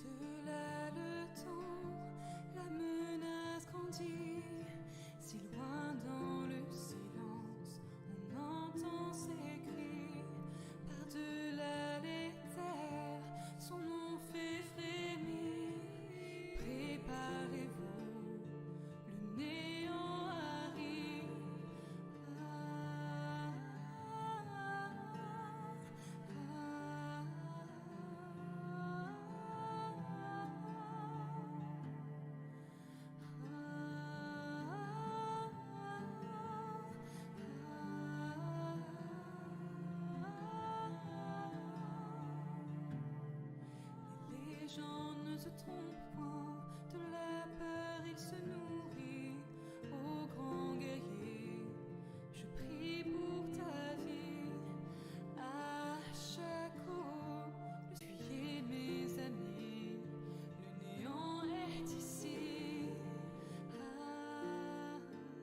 Au-delà le temps, la menace grandit. Si loin dans le silence, on entend ses cris. Par-delà les terres, son nom fait frémir. Préparez-vous, le néant arrive. Les gens ne se trompent point, de la peur il se nourrit. Ô grand guerrier, je prie pour ta vie. À chaque eau, fuyez mes amis, le néant est ici. Ah, ah, ah, ah.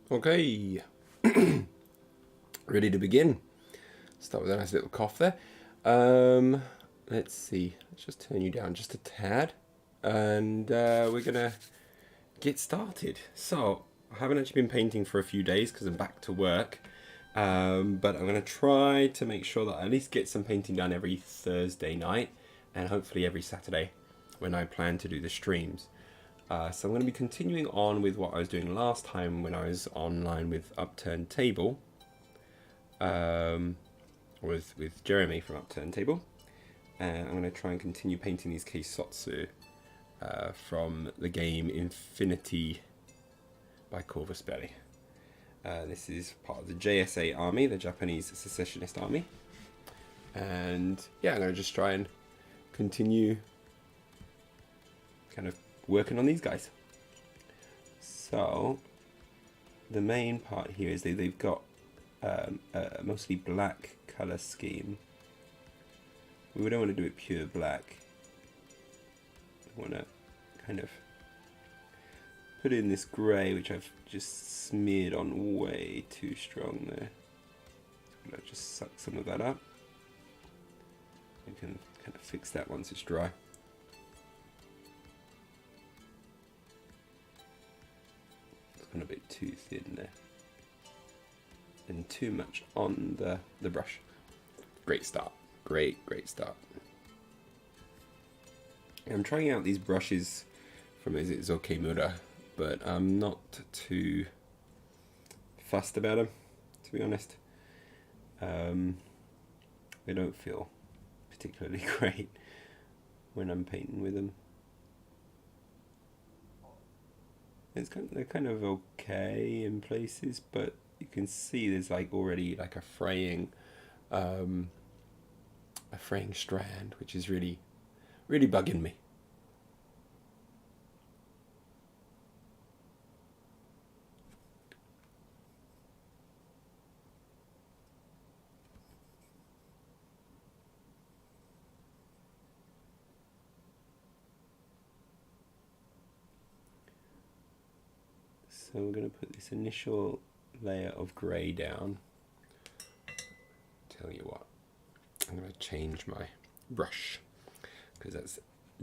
Okay, ready to begin. Start with a nice little cough there. Let's see. Let's just turn you down just a tad, and we're gonna get started. So I haven't actually been painting for a few days because I'm back to work, but I'm gonna try to make sure that I at least get some painting done every Thursday night, and hopefully every Saturday when I plan to do the streams. So I'm going to be continuing on with what I was doing last time when I was online with Upturned Table, with Jeremy from Upturned Table, and I'm going to try and continue painting these Keisotsu from the game Infinity by Corvus Belli. This is part of the JSA army, the Japanese secessionist army, and yeah, I'm going to just try and continue kind of working on these guys. So the main part here is they've got a mostly black color scheme. We don't want to do it pure black. We want to kind of put in this grey, which I've just smeared on way too strong there. I'll just suck some of that up. You can kind of fix that once it's dry. A bit too thin there and too much on the brush. Great start, great start. I'm trying out these brushes from, is it Zokemura, but I'm not too fussed about them, to be honest. They don't feel particularly great when I'm painting with them. They're kind of okay in places, but you can see there's like already like a fraying strand, which is really bugging me. So we're going to put this initial layer of grey down. Tell you what, I'm going to change my brush because that's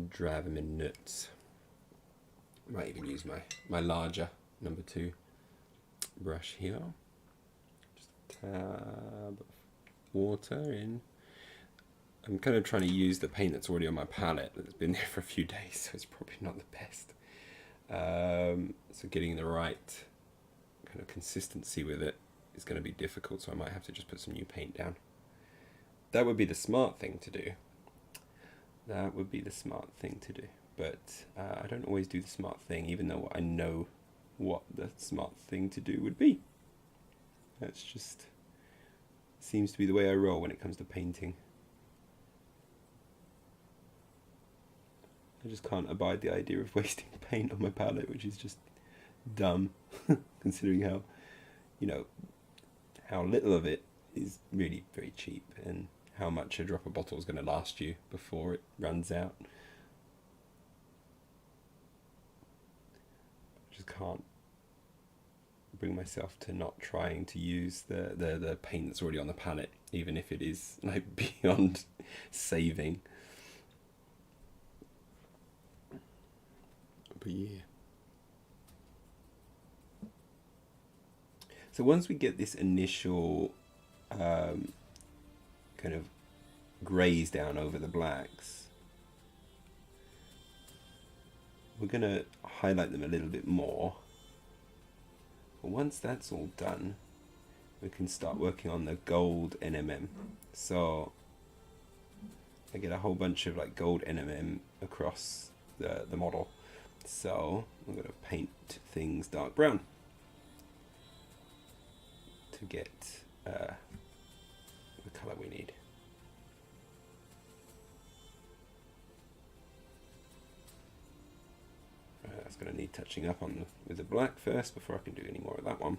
driving me nuts. Might even use my larger number 2 brush here. Just a tab of water in. I'm kind of trying to use the paint that's already on my palette that's been there for a few days, so it's probably not the best. So getting the right kind of consistency with it is going to be difficult, so I might have to just put some new paint down. That would be the smart thing to do. That would be the smart thing to do. But I don't always do the smart thing, even though I know what the smart thing to do would be. That's just seems to be the way I roll when it comes to painting. I just can't abide the idea of wasting paint on my palette, which is just dumb, considering how, how little of it is really very cheap and how much a drop of bottle is going to last you before it runs out. I just can't bring myself to not trying to use the paint that's already on the palette, even if it is like beyond saving. But yeah. So once we get this initial kind of greys down over the blacks, we're going to highlight them a little bit more. But once that's all done, we can start working on the gold NMM. So I get a whole bunch of like gold NMM across the model. So I'm going to paint things dark brown to get the colour we need. That's going to need touching up on with the black first before I can do any more of that one.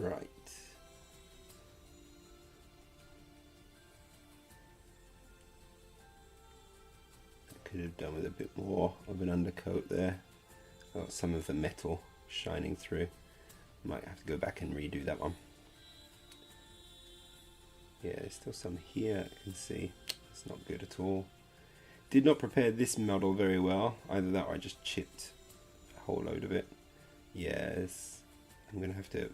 Right. I could have done with a bit more of an undercoat there. Got some of the metal shining through. Might have to go back and redo that one. Yeah, there's still some here I can see. It's not good at all. Did not prepare this model very well. Either that or I just chipped a whole load of it. Yes, I'm going to have to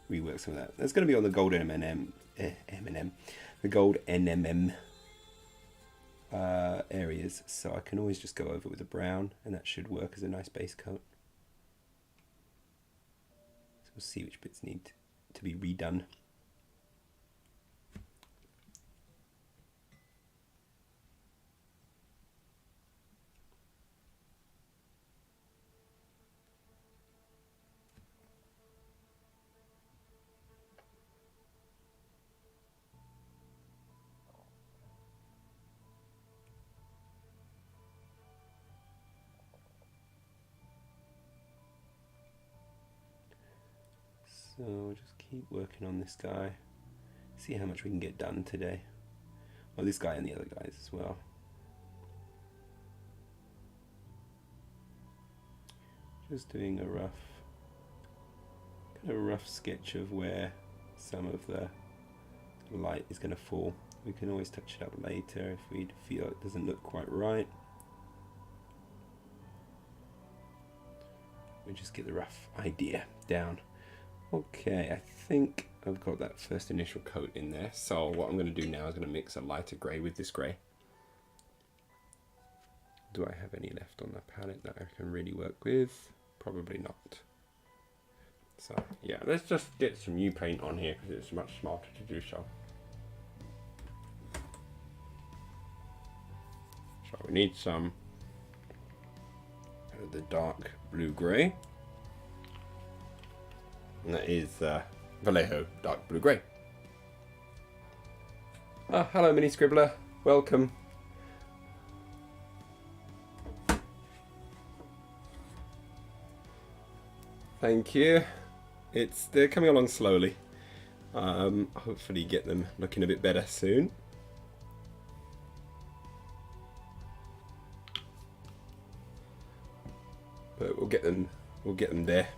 rework some of that. That's going to be on the gold the gold NMM areas. So I can always just go over with a brown and that should work as a nice base coat. So we'll see which bits need to be redone. So we'll just keep working on this guy, see how much we can get done today. Well, this guy and the other guys as well. Just doing a rough sketch of where some of the light is going to fall. We can always touch it up later if we feel it doesn't look quite right. We just get the rough idea down. Okay, I think I've got that first initial coat in there. So what I'm going to do now is going to mix a lighter grey with this grey. Do I have any left on the palette that I can really work with? Probably not. So yeah, let's just get some new paint on here because it's much smarter to do so. So we need some of the dark blue-grey. And that is Vallejo Dark Blue Grey. Ah, hello Mini Scribbler, welcome. Thank you. They're coming along slowly. Hopefully get them looking a bit better soon. But we'll get them there.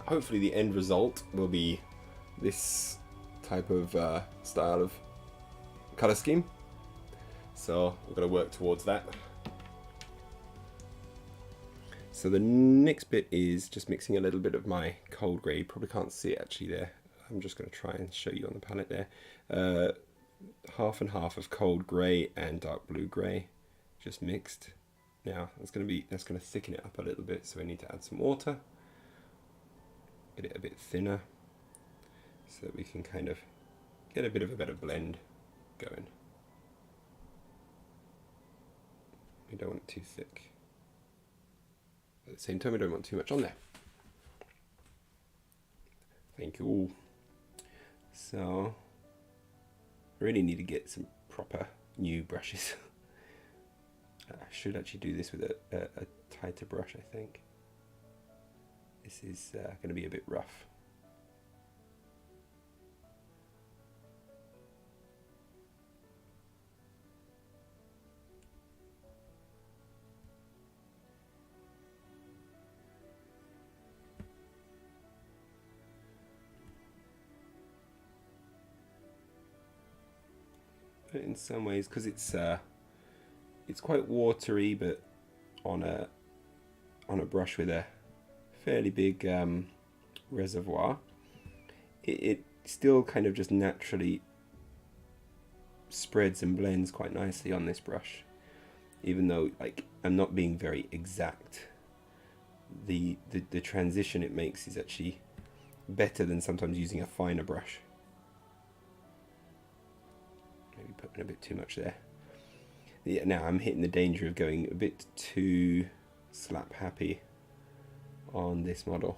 Hopefully the end result will be this type of style of color scheme. So we're going to work towards that. So the next bit is just mixing a little bit of my cold grey. You probably can't see it actually there. I'm just going to try and show you on the palette there. Half and half of cold grey and dark blue grey just mixed. Now that's going to thicken it up a little bit, so we need to add some water. Get it a bit thinner so that we can kind of get a bit of a better blend going. We don't want it too thick. At the same time, we don't want too much on there. Thank you. So, really need to get some proper new brushes. I should actually do this with a tighter brush, I think. This is going to be a bit rough. But in some ways, because it's quite watery, but on a brush with a fairly big reservoir, it still kind of just naturally spreads and blends quite nicely on this brush, even though like I'm not being very exact. The transition it makes is actually better than sometimes using a finer brush. Maybe putting a bit too much there. Yeah, now I'm hitting the danger of going a bit too slap happy on this model.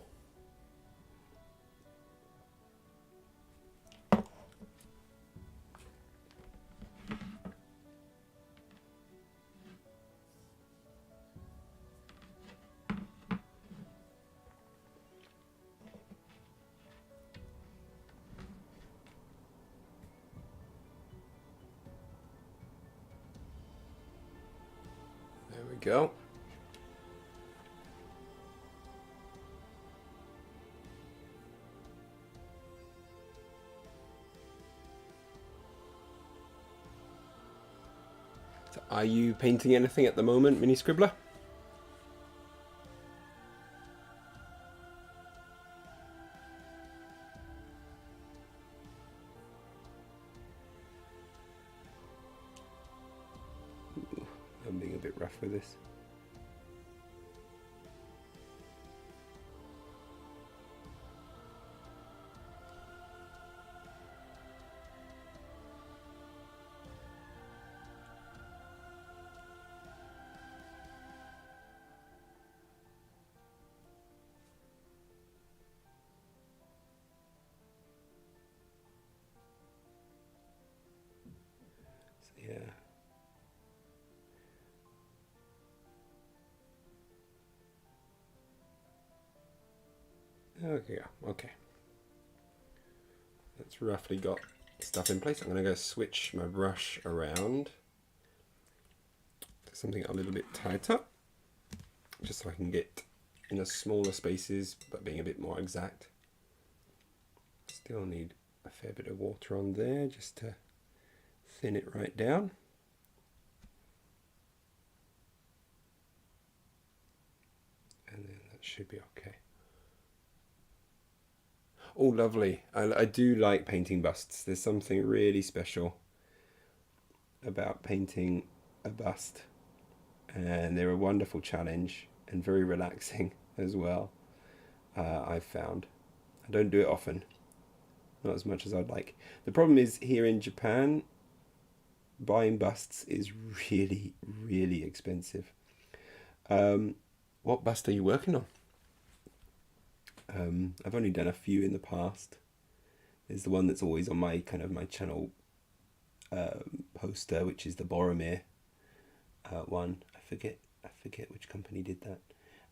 go. So are you painting anything at the moment, Mini Scribbler? Ooh, I'm being a bit rough with this. Yeah. Okay, okay. That's roughly got stuff in place. I'm going to go switch my brush around to something a little bit tighter, just so I can get in the smaller spaces, but being a bit more exact. Still need a fair bit of water on there just to thin it right down. And then that should be okay. Oh, lovely. I do like painting busts. There's something really special about painting a bust. And they're a wonderful challenge and very relaxing as well, I've found. I don't do it often. Not as much as I'd like. The problem is here in Japan, buying busts is really, really expensive. What bust are you working on? I've only done a few in the past. There's the one that's always on my my channel poster, which is the Boromir one. I forget which company did that.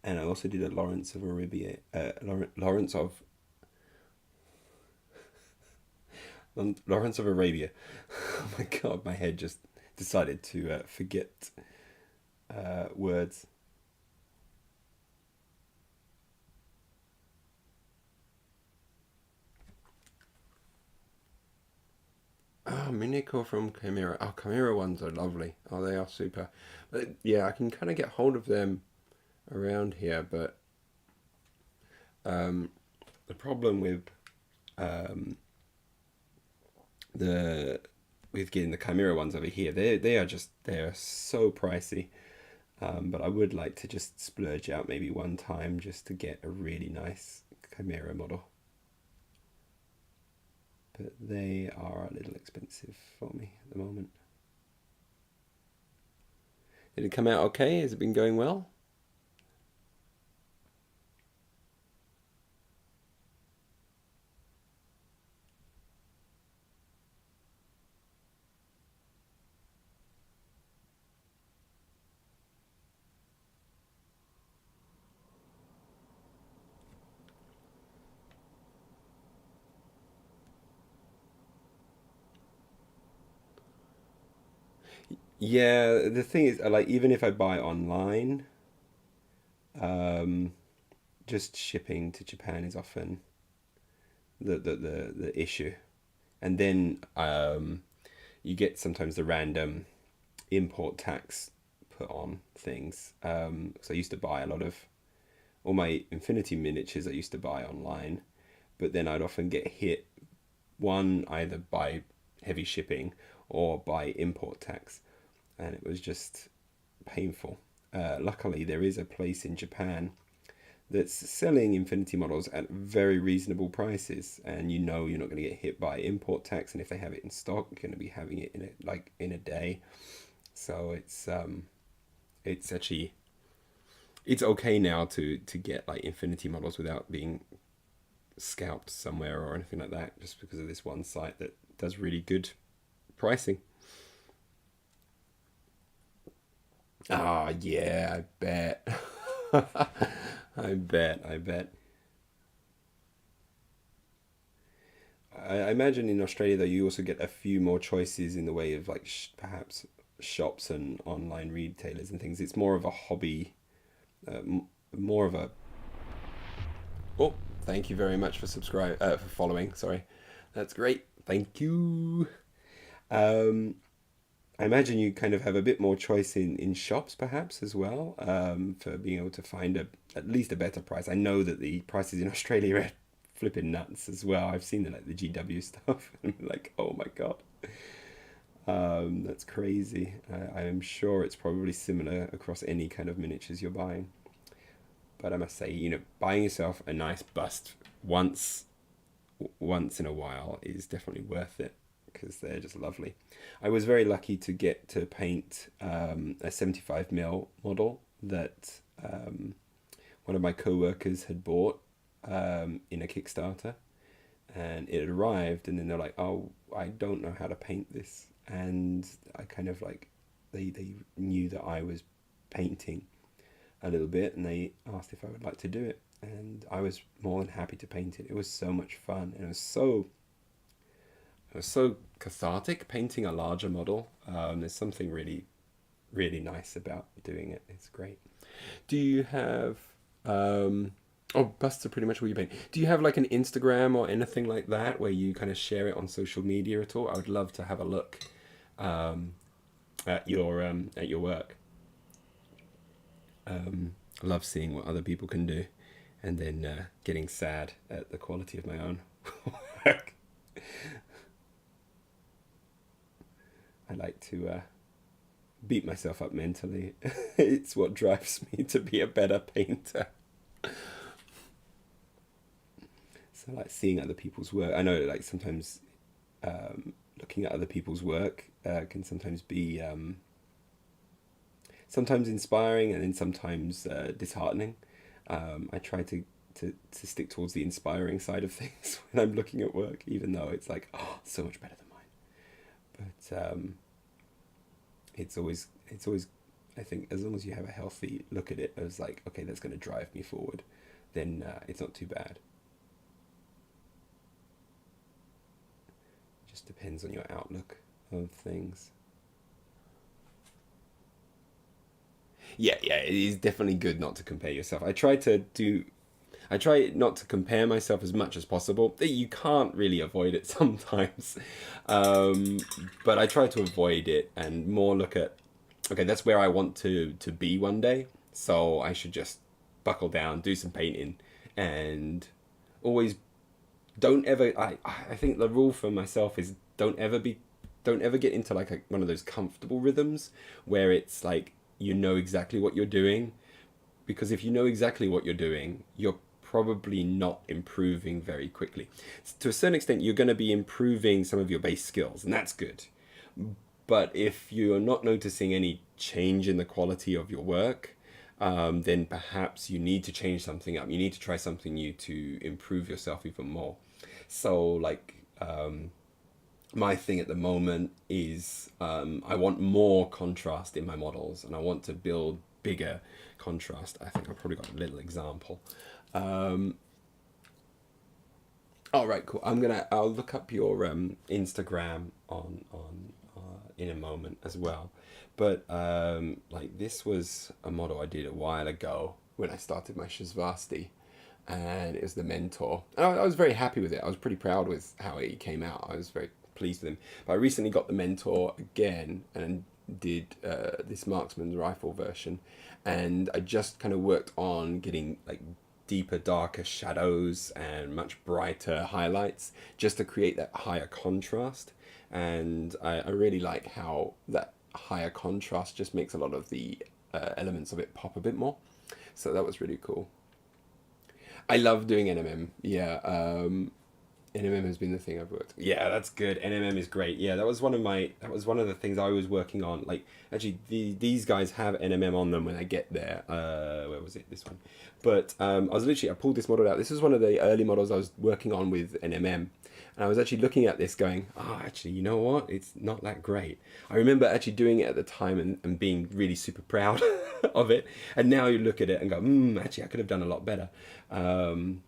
And I also did a Lawrence of Arabia. Lawrence of Arabia. Oh my god, my head just decided to forget words. Oh, Miniko from Chimera. Oh, Chimera ones are lovely. Oh, they are super. But yeah, I can kind of get hold of them around here, but the problem with getting the Chimera ones over here, they are so pricey. But I would like to just splurge out maybe one time just to get a really nice Chimera model. But they are a little expensive for me at the moment. Did it come out okay? Has it been going well? Yeah, the thing is, like, even if I buy online, um, just shipping to Japan is often the issue. And then you get sometimes the random import tax put on things. So I used to buy a lot of all my Infinity miniatures I used to buy online, but then I'd often get hit one either by heavy shipping or by import tax, and it was just painful. Luckily, there is a place in Japan that's selling Infinity models at very reasonable prices, and you know you're not going to get hit by import tax, and if they have it in stock, you're going to be having it in a day. So it's actually it's okay now to get like Infinity models without being scalped somewhere or anything like that, just because of this one site that does really good pricing. Ah, yeah, I bet. I bet. I imagine in Australia though you also get a few more choices in the way of like perhaps shops and online retailers and things. It's more of a hobby, more of a... Oh, thank you very much for following. Sorry, that's great. Thank you. I imagine you kind of have a bit more choice in shops perhaps as well, for being able to find at least a better price. I know that the prices in Australia are flipping nuts as well. I've seen the GW stuff and I'm like, oh my God. That's crazy. I am sure it's probably similar across any kind of miniatures you're buying. But I must say, buying yourself a nice bust once in a while is definitely worth it, because they're just lovely. I was very lucky to get to paint a 75mm model that one of my co-workers had bought in a Kickstarter, and it arrived, and then they're like, oh, I don't know how to paint this. And I kind of like, they knew that I was painting a little bit, and they asked if I would like to do it, and I was more than happy to paint it. It was so much fun, and it was so cathartic painting a larger model. There's something really, really nice about doing it. It's great. Do you have busts are pretty much all you paint. Do you have like an Instagram or anything like that where you kind of share it on social media at all? I would love to have a look at your work. I love seeing what other people can do, and then getting sad at the quality of my own work. I like to beat myself up mentally. It's what drives me to be a better painter. So like seeing other people's work. I know like sometimes looking at other people's work can sometimes be sometimes inspiring and then sometimes disheartening. I try to stick towards the inspiring side of things when I'm looking at work, even though it's like, oh, so much better than mine. But it's always I think as long as you have a healthy look at it as like, okay, that's going to drive me forward, then it's not too bad. Just depends on your outlook of things. Yeah, it is definitely good not to compare yourself. I try not to compare myself as much as possible. You can't really avoid it sometimes. But I try to avoid it and more look at, okay, that's where I want to be one day. So I should just buckle down, do some painting, and always I think the rule for myself is don't ever get into like one of those comfortable rhythms where it's like, you know exactly what you're doing, because if you know exactly what you're doing, you're probably not improving very quickly. To a certain extent, you're going to be improving some of your base skills, and that's good. But if you're not noticing any change in the quality of your work, then perhaps you need to change something up. You need to try something new to improve yourself even more. So like, my thing at the moment is I want more contrast in my models, and I want to build bigger contrast. I think I've probably got a little example. All right, cool. I'll look up your Instagram on in a moment as well. But like this was a model I did a while ago when I started my Shazvasti, and it was the Mentor. And I was very happy with it. I was pretty proud with how it came out. I was very pleased with him. But I recently got the Mentor again and did this Marksman's Rifle version, and I just kind of worked on getting like deeper, darker shadows and much brighter highlights just to create that higher contrast. And I really like how that higher contrast just makes a lot of the elements of it pop a bit more. So that was really cool. I love doing NMM. Yeah, NMM has been the thing I've worked. Yeah, that's good. NMM is great. Yeah, that was one of the things I was working on. Like, actually, these guys have NMM on them when I get there. Where was it? This one. But I pulled this model out. This was one of the early models I was working on with NMM. And I was actually looking at this going, actually, you know what? It's not that great. I remember actually doing it at the time and being really super proud of it. And now you look at it and go, actually, I could have done a lot better. I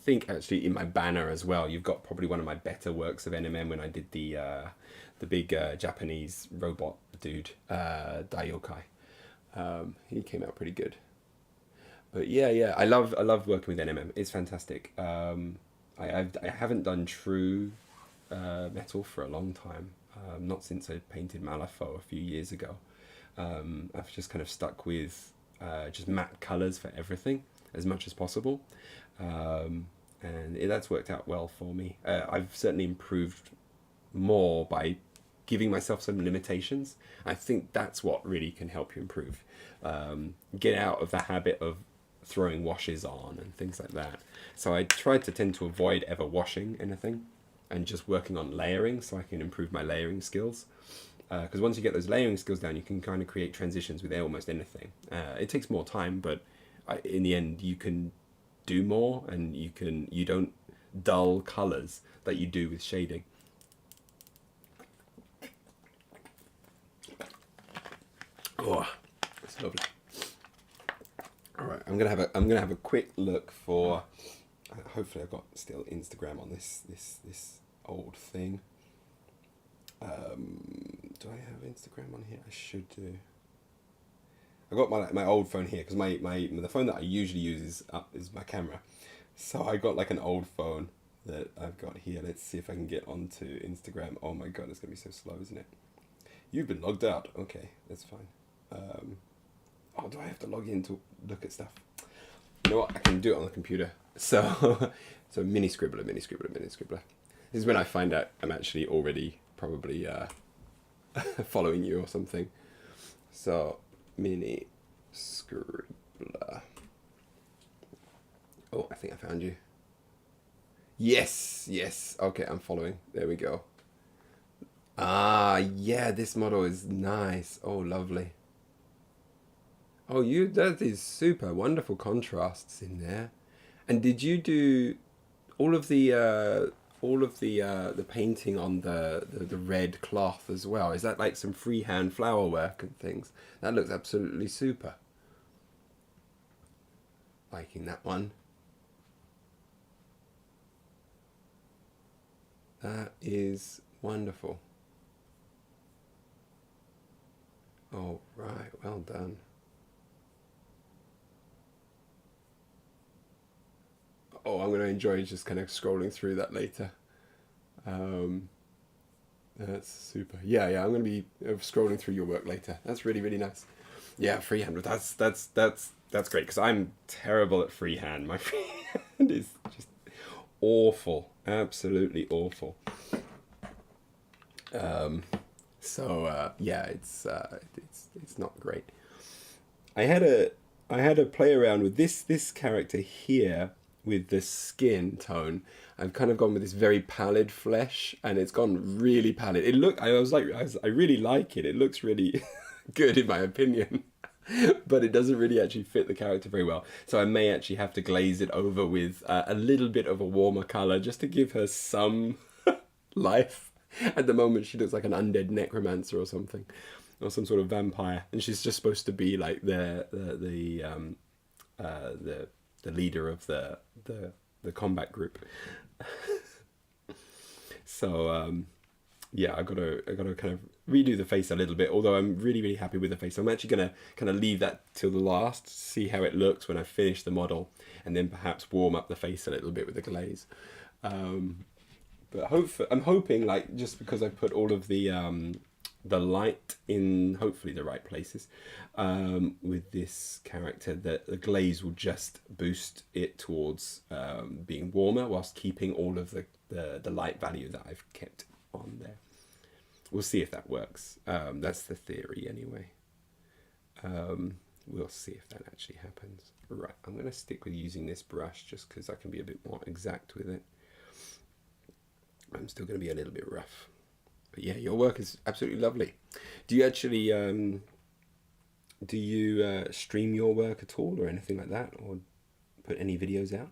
think actually in my banner as well, you've got probably one of my better works of NMM when I did the big Japanese robot dude, Daiokai. He came out pretty good. But yeah, I love working with NMM. It's fantastic. I haven't done true metal for a long time. Not since I painted Malifaux a few years ago. I've just kind of stuck with just matte colors for everything as much as possible, and that's worked out well for me. I've certainly improved more by giving myself some limitations. I think that's what really can help you improve. Get out of the habit of throwing washes on and things like that. So I try to tend to avoid ever washing anything and just working on layering so I can improve my layering skills. Because once you get those layering skills down, you can kind of create transitions with almost anything. It takes more time, but in the end, you can do more, and you don't dull colors that you do with shading. Oh, it's lovely. All right, I'm gonna have a quick look for. Hopefully, I've got still Instagram on this old thing. Do I have Instagram on here? I should do. I got my old phone here because the phone that I usually use is my camera. So I got like an old phone that I've got here. Let's see if I can get onto Instagram. Oh my god, it's gonna be so slow, isn't it? You've been logged out. Okay, that's fine. Oh, do I have to log in to look at stuff? You know what? I can do it on the computer. So mini scribbler. This is when I find out I'm actually already probably following you or something. So mini scribbler. Oh, I think I found you. Yes. Okay, I'm following. There we go. Ah, yeah, this model is nice. Oh, lovely. Oh, that is super wonderful contrasts in there. And did you do all of the painting on the red cloth as well? Is that like some freehand flower work and things? That looks absolutely super. Liking that one. That is wonderful. Oh, right, well done. Oh, I'm going to enjoy just kind of scrolling through that later. That's super. Yeah, I'm going to be scrolling through your work later. That's really, really nice. Yeah, freehand. That's great because I'm terrible at freehand. My freehand is just awful, absolutely awful. Yeah, it's not great. I had a play around with this character here with the skin tone. I've kind of gone with this very pallid flesh, and it's gone really pallid. I really like it. It looks really good in my opinion, but it doesn't really actually fit the character very well. So I may actually have to glaze it over with a little bit of a warmer color just to give her some life. At the moment, she looks like an undead necromancer or something, or some sort of vampire, and she's just supposed to be like the leader of the combat group. So yeah, I gotta kind of redo the face a little bit. Although I'm really, really happy with the face, I'm actually gonna kind of leave that till the last, see how it looks when I finish the model, and then perhaps warm up the face a little bit with the glaze. But I'm hoping, like, just because I put all of the light in hopefully the right places with this character, that the glaze will just boost it towards being warmer whilst keeping all of the light value that I've kept on there. We'll see if that works. That's the theory anyway. We'll see if that actually happens. Right, I'm going to stick with using this brush just because I can be a bit more exact with it. I'm still going to be a little bit rough. But yeah, your work is absolutely lovely. Do you actually stream your work at all or anything like that, or put any videos out?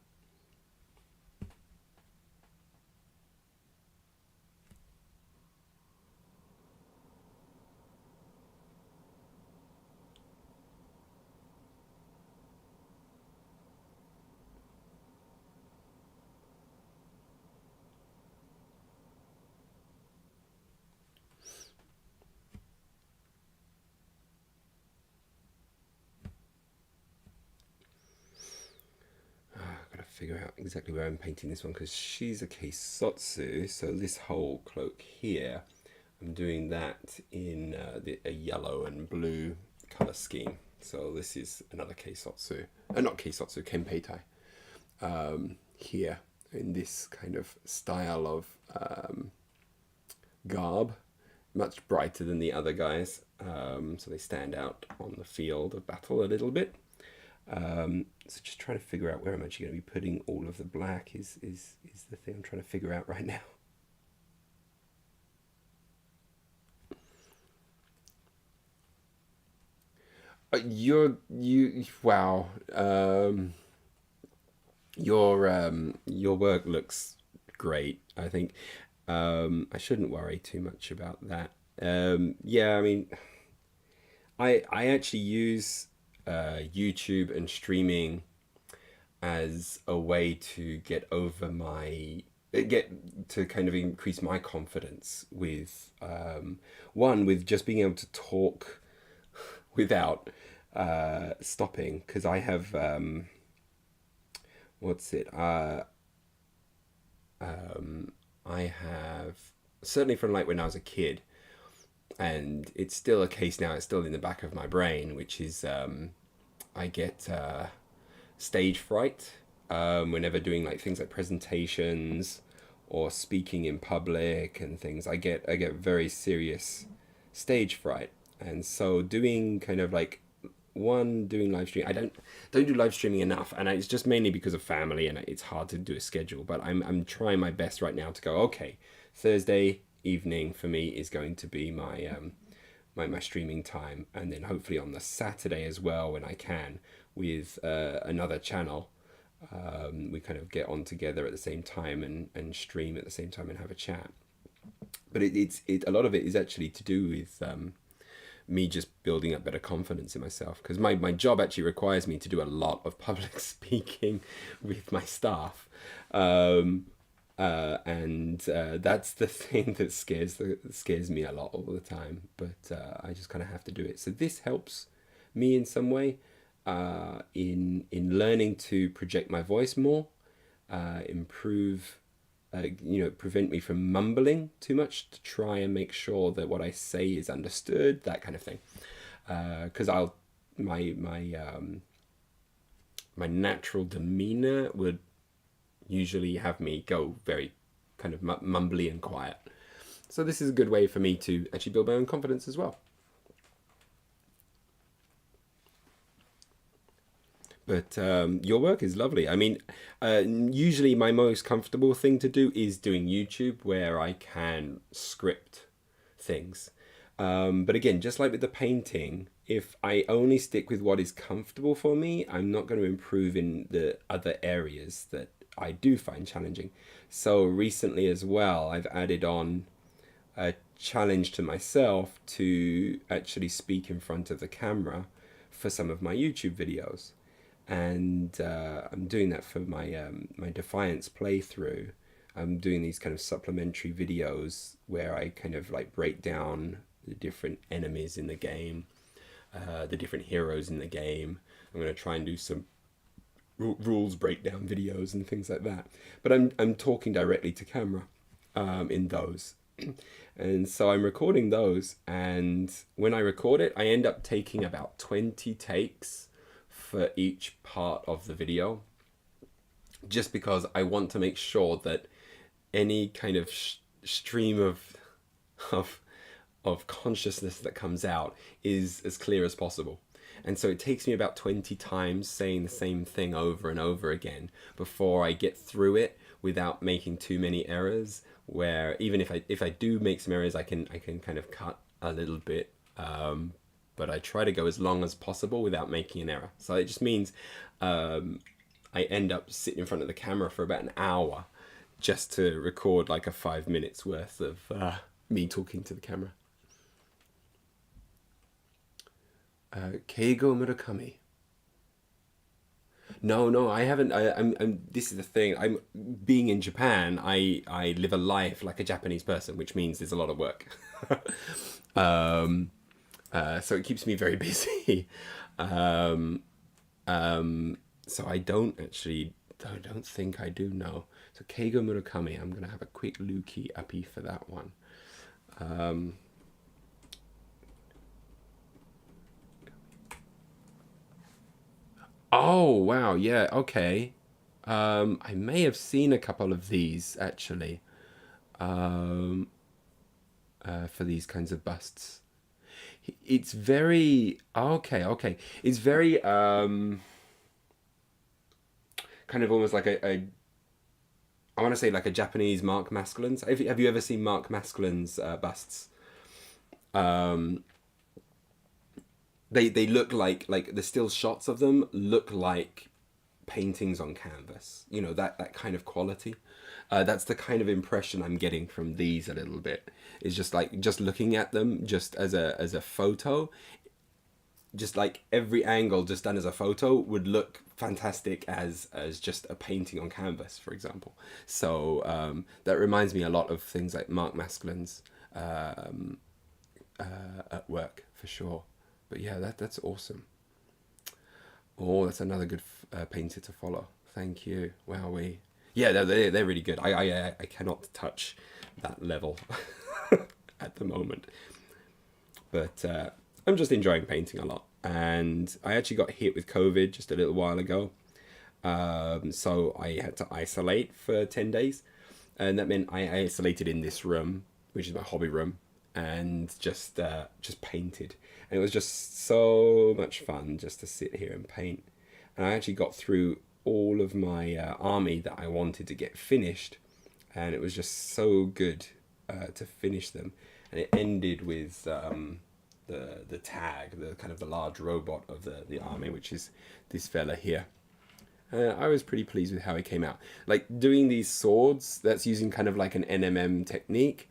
figure out exactly where I'm painting this one, because she's a Keisotsu, so this whole cloak here, I'm doing that in a yellow and blue color scheme. So this is another Keisotsu, not Keisotsu, Kenpeitai, here in this kind of style of garb, much brighter than the other guys, so they stand out on the field of battle a little bit. So just trying to figure out where I'm actually going to be putting all of the black is the thing I'm trying to figure out right now. Wow. Your work looks great. I think I shouldn't worry too much about that. Yeah, I mean, I actually use YouTube and streaming as a way to get over my get to kind of increase my confidence with one, with just being able to talk without stopping, because I have what's it I have, certainly from like when I was a kid, and it's still a case now, it's still in the back of my brain, which is I get stage fright whenever doing like things like presentations or speaking in public and things. I get very serious stage fright, and so doing kind of like doing live stream. I don't do live streaming enough, and it's just mainly because of family, and it's hard to do a schedule. But I'm trying my best right now to go, okay, Thursday evening for me is going to be my my streaming time, and then hopefully on the Saturday as well, when I can, with another channel, we kind of get on together at the same time and stream at the same time and have a chat. But it's a lot of it is actually to do with me just building up better confidence in myself, because my job actually requires me to do a lot of public speaking with my staff, and that's the thing that scares me a lot all the time, but I just kind of have to do it. So this helps me in some way, in learning to project my voice more, improve, prevent me from mumbling too much, to try and make sure that what I say is understood, that kind of thing. Because my natural demeanor would usually have me go very kind of mumbly and quiet. So this is a good way for me to actually build my own confidence as well. But your work is lovely. I mean, usually my most comfortable thing to do is doing YouTube, where I can script things. But again, just like with the painting, if I only stick with what is comfortable for me, I'm not going to improve in the other areas that I do find challenging. So recently as well, I've added on a challenge to myself to actually speak in front of the camera for some of my YouTube videos. And I'm doing that for my my Defiance playthrough. I'm doing these kind of supplementary videos where I kind of like break down the different enemies in the game, the different heroes in the game. I'm going to try and do some rules breakdown videos and things like that. But I'm talking directly to camera in those. And so I'm recording those, and when I record it, I end up taking about 20 takes for each part of the video, just because I want to make sure that any kind of stream of consciousness that comes out is as clear as possible. And so it takes me about 20 times saying the same thing over and over again before I get through it without making too many errors, where even if I do make some errors, I can kind of cut a little bit, but I try to go as long as possible without making an error. So it just means I end up sitting in front of the camera for about an hour just to record like a 5 minutes worth of me talking to the camera. Keigo Murakami. No, I haven't. I'm. This is the thing. I'm being in Japan. I live a life like a Japanese person, which means there's a lot of work. So it keeps me very busy. So I don't actually though I don't think I do know. So Keigo Murakami, I'm going to have a quick looky uppy for that one. Oh, wow, yeah, okay. I may have seen a couple of these, actually, for these kinds of busts. It's very... Okay. It's very, kind of almost like I want to say like a Japanese Mark Mascalen's. Have you ever seen Mark Mascalen's busts? They look like the still shots of them look like paintings on canvas. You know, that kind of quality. That's the kind of impression I'm getting from these a little bit. It's just like just looking at them just as a photo. Just like every angle just done as a photo would look fantastic as just a painting on canvas, for example. So that reminds me a lot of things like Mark Mascalen's at work, for sure. But yeah, that's awesome. Oh, that's another good painter to follow. Thank you. Wowee. Yeah, they're really good. I cannot touch that level at the moment. But I'm just enjoying painting a lot. And I actually got hit with COVID just a little while ago. So I had to isolate for 10 days. And that meant I isolated in this room, which is my hobby room, and just painted. And it was just so much fun just to sit here and paint. And I actually got through all of my army that I wanted to get finished. And it was just so good to finish them. And it ended with the tag, the kind of the large robot of the army, which is this fella here. I was pretty pleased with how it came out. Like doing these swords, that's using kind of like an NMM technique,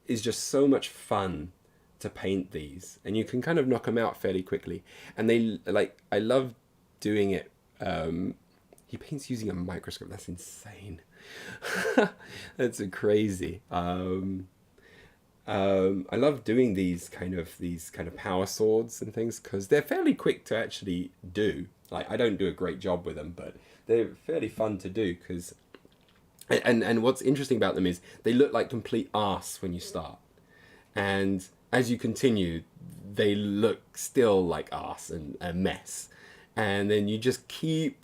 is just so much fun to paint these, and you can kind of knock them out fairly quickly. And they like, I love doing it. He paints using a microscope. That's insane. That's crazy. I love doing these kind of power swords and things because they're fairly quick to actually do. Like, I don't do a great job with them, but they're fairly fun to do because... And what's interesting about them is they look like complete arse when you start. And as you continue, they look still like arse and a mess. And then you just keep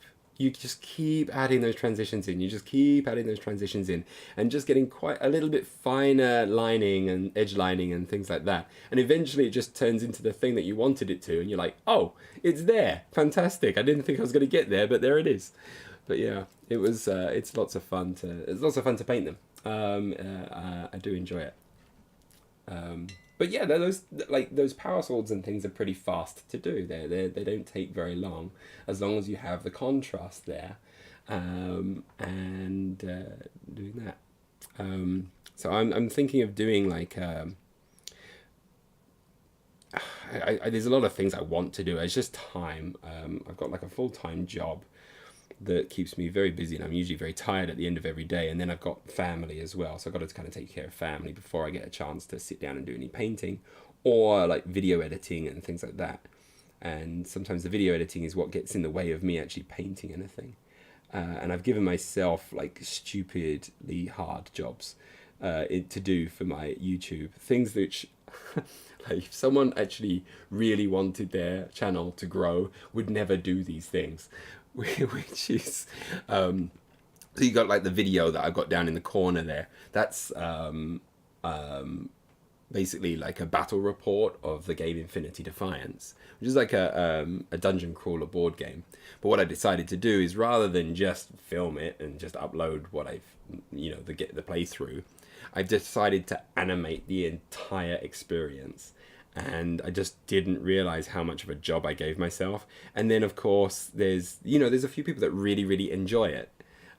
adding those transitions in. You just keep adding those transitions in and just getting quite a little bit finer lining and edge lining and things like that. And eventually it just turns into the thing that you wanted it to. And you're like, oh, it's there. Fantastic. I didn't think I was going to get there, but there it is. But yeah, it was, it's lots of fun to paint them. I do enjoy it. But yeah, those power swords and things are pretty fast to do. They don't take very long, as long as you have the contrast there, and doing that. So I'm thinking of doing like there's a lot of things I want to do. It's just time. I've got like a full-time job that keeps me very busy, and I'm usually very tired at the end of every day, and then I've got family as well, so I've got to kind of take care of family before I get a chance to sit down and do any painting or like video editing and things like that. And sometimes the video editing is what gets in the way of me actually painting anything, and I've given myself like stupidly hard jobs to do for my YouTube, things which like if someone actually really wanted their channel to grow would never do these things. Which is so you got like the video that I've got down in the corner there, that's basically like a battle report of the game Infinity Defiance, which is like a dungeon crawler board game. But what I decided to do is, rather than just film it and just upload what I've, the playthrough, I've decided to animate the entire experience. And I just didn't realize how much of a job I gave myself. And then of course there's a few people that really, really enjoy it,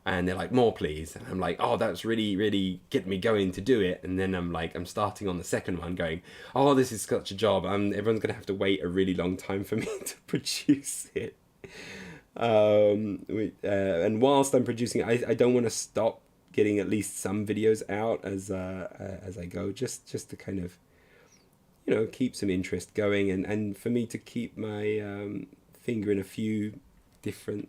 and they're like, more please. And I'm like, oh, that's really, really getting me going to do it. And then I'm starting on the second one going, oh, this is such a job. Everyone's gonna have to wait a really long time for me to produce it. And whilst I'm producing it, I don't want to stop getting at least some videos out as I go, just to kind of, keep some interest going, and for me to keep my finger in a few different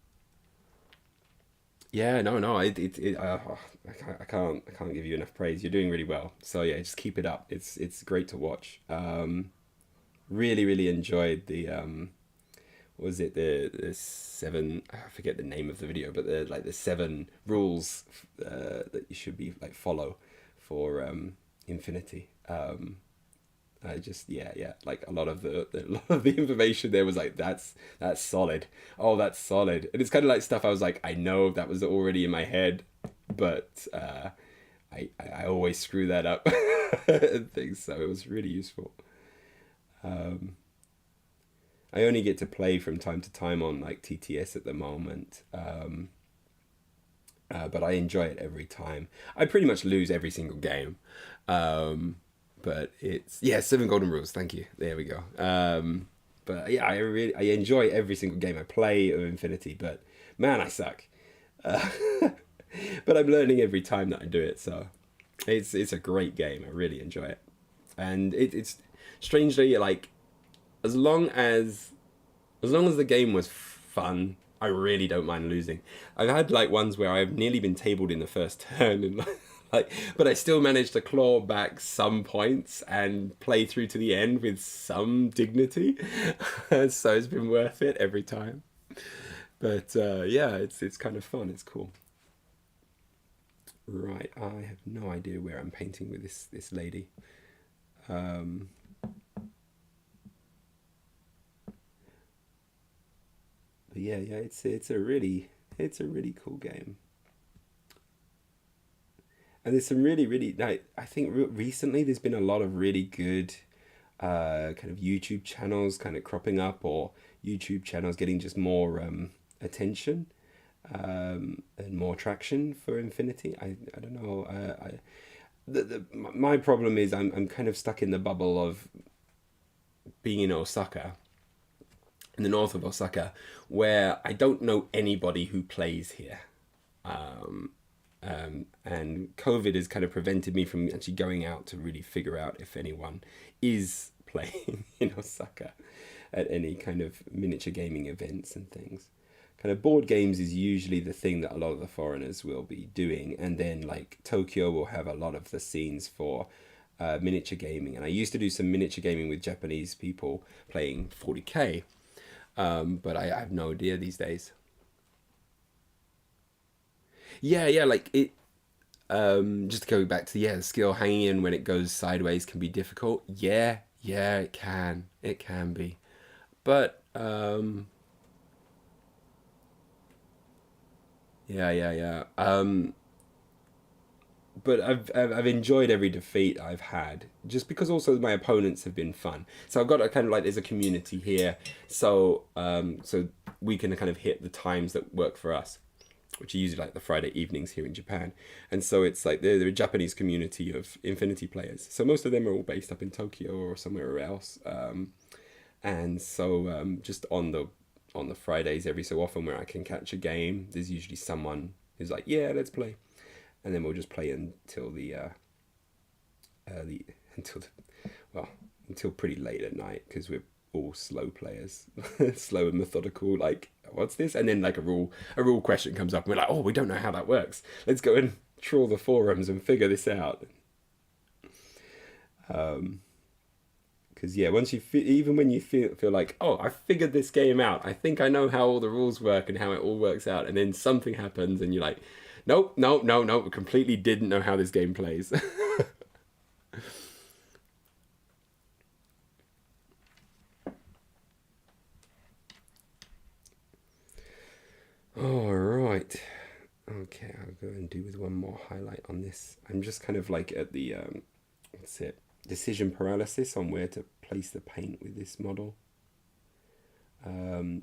Yeah, no, no, I can't give you enough praise. You're doing really well. So yeah, just keep it up. It's great to watch. Really, really enjoyed the what was it, the seven, I forget the name of the video, but the like the seven rules that you should be like follow for Infinity. I just yeah, like a lot of a lot of the information there was like that's solid. Oh, that's solid. And it's kind of like stuff I was like, I know that was already in my head, but I always screw that up and things. So it was really useful. Um, I only get to play from time to time on like TTS at the moment, but I enjoy it every time. I pretty much lose every single game. Um, but it's yeah, seven golden rules. Thank you. There we go. But yeah, I enjoy every single game I play of Infinity. But man, I suck. Uh, but I'm learning every time that I do it. So it's a great game. I really enjoy it, and it's strangely like as long as the game was fun, I really don't mind losing. I've had like ones where I've nearly been tabled in the first turn and like but I still managed to claw back some points and play through to the end with some dignity. So it's been worth it every time. But yeah, it's kind of fun. It's cool. Right, I have no idea where I'm painting with this lady. Um, but yeah, it's a really cool game. And there's some really like I think recently there's been a lot of really good kind of YouTube channels kind of cropping up, or YouTube channels getting just more attention and more traction for Infinity. I don't know. My problem is I'm kind of stuck in the bubble of being in Osaka, in the north of Osaka, where I don't know anybody who plays here. And COVID has kind of prevented me from actually going out to really figure out if anyone is playing in Osaka at any kind of miniature gaming events and things. Kind of board games is usually the thing that a lot of the foreigners will be doing, and then like Tokyo will have a lot of the scenes for miniature gaming. And I used to do some miniature gaming with Japanese people playing 40K, but I have no idea these days. Yeah, like it. Just to go back to the skill hanging in when it goes sideways can be difficult. Yeah, it can be, but yeah. But I've enjoyed every defeat I've had, just because also my opponents have been fun. So I've got a kind of like there's a community here, so so we can kind of hit the times that work for us, which are usually like the Friday evenings here in Japan. And so it's like they're a Japanese community of Infinity players. So most of them are all based up in Tokyo or somewhere else. And so just on the Fridays every so often where I can catch a game, there's usually someone who's like, yeah, let's play. And then we'll just play until the until the, well until pretty late at night, because we're all slow players, slow and methodical. Like, what's this? And then like a rule question comes up, and we're like, oh, we don't know how that works. Let's go and trawl the forums and figure this out. Because yeah, once even when you feel like, oh, I figured this game out. I think I know how all the rules work and how it all works out. And then something happens, and you're like, nope, no, completely didn't know how this game plays. All right. Okay, I'll go and do with one more highlight on this. I'm just kind of like at the what's it? Decision paralysis on where to place the paint with this model.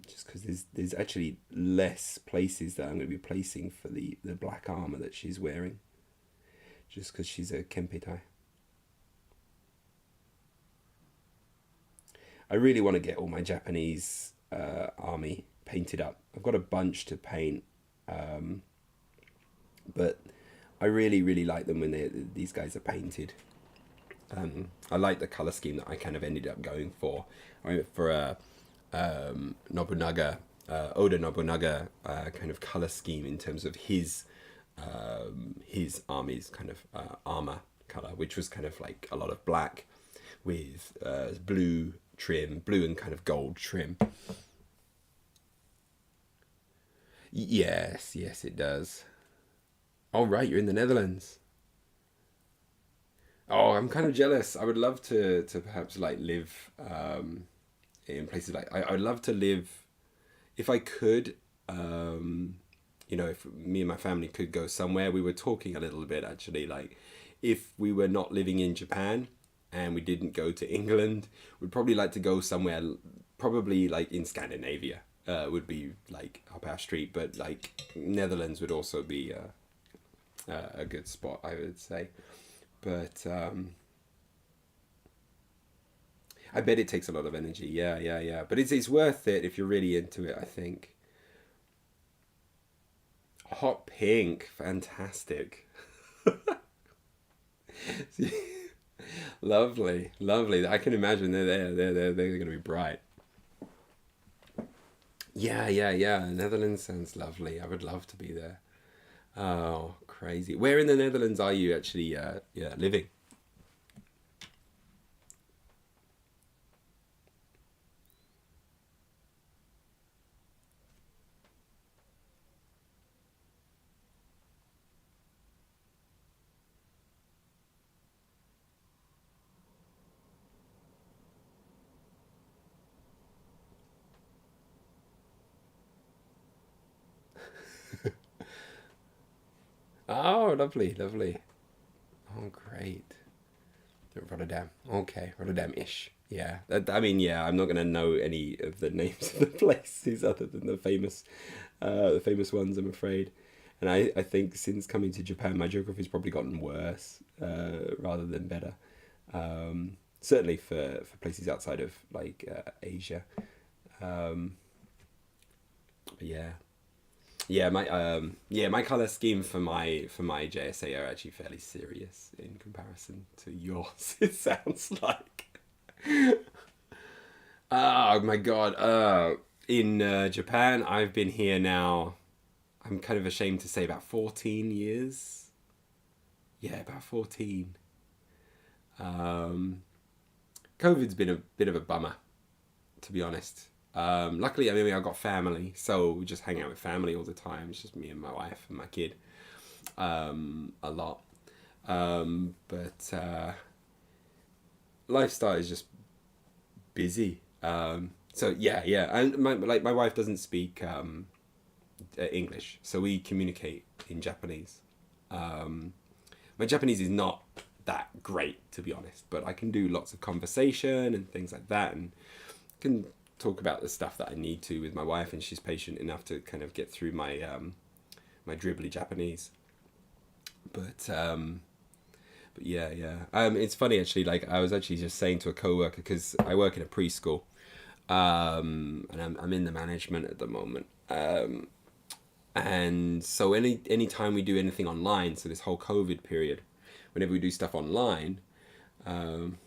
Just because there's actually less places that I'm going to be placing for the black armor that she's wearing. Just because she's a Kempetai. I really want to get all my Japanese army painted up. I've got a bunch to paint, but I really like them when these guys are painted. I like the color scheme that I kind of ended up going for. I went for a Nobunaga Oda Nobunaga kind of color scheme in terms of his army's kind of armor color, which was kind of like a lot of black with blue trim, blue and kind of gold trim. Yes, yes, it does. Oh, right, you're in the Netherlands. Oh, I'm kind of jealous. I would love to perhaps like live in places like I would love to live if I could. If me and my family could go somewhere, we were talking a little bit actually, like if we were not living in Japan and we didn't go to England, we'd probably like to go somewhere, probably like in Scandinavia. Would be like up our street, but like Netherlands would also be a good spot, I would say. But I bet it takes a lot of energy. Yeah, yeah, yeah. But it's worth it if you're really into it, I think. Hot pink, fantastic. Lovely, lovely. I can imagine they're there. They're going to be bright. Yeah, yeah, yeah. Netherlands sounds lovely. I would love to be there. Oh, crazy. Where in the Netherlands are you actually living? Oh, lovely, lovely. Oh, great. Rotterdam. Okay, Rotterdam-ish. Yeah. I mean, yeah, I'm not going to know any of the names of the places other than the famous ones, I'm afraid. And I think since coming to Japan, my geography's probably gotten worse rather than better. Certainly for places outside of like Asia. Um, but yeah, my color scheme for my JSA are actually fairly serious in comparison to yours. It sounds like. Oh my god. In Japan, I've been here now. I'm kind of ashamed to say about 14 years. Yeah, about 14. Um, COVID's been a bit of a bummer, to be honest. Luckily, I mean, I've got family, so we just hang out with family all the time. It's just me and my wife and my kid, a lot. But lifestyle is just busy. So yeah, yeah, and my wife doesn't speak English, so we communicate in Japanese. Um, my Japanese is not that great, to be honest, but I can do lots of conversation and things like that, and can talk about the stuff that I need to with my wife, and she's patient enough to kind of get through my dribbly Japanese. But yeah, yeah. It's funny actually. Like I was actually just saying to a coworker because I work in a preschool, and I'm in the management at the moment. And so any time we do anything online, so this whole COVID period, whenever we do stuff online, um,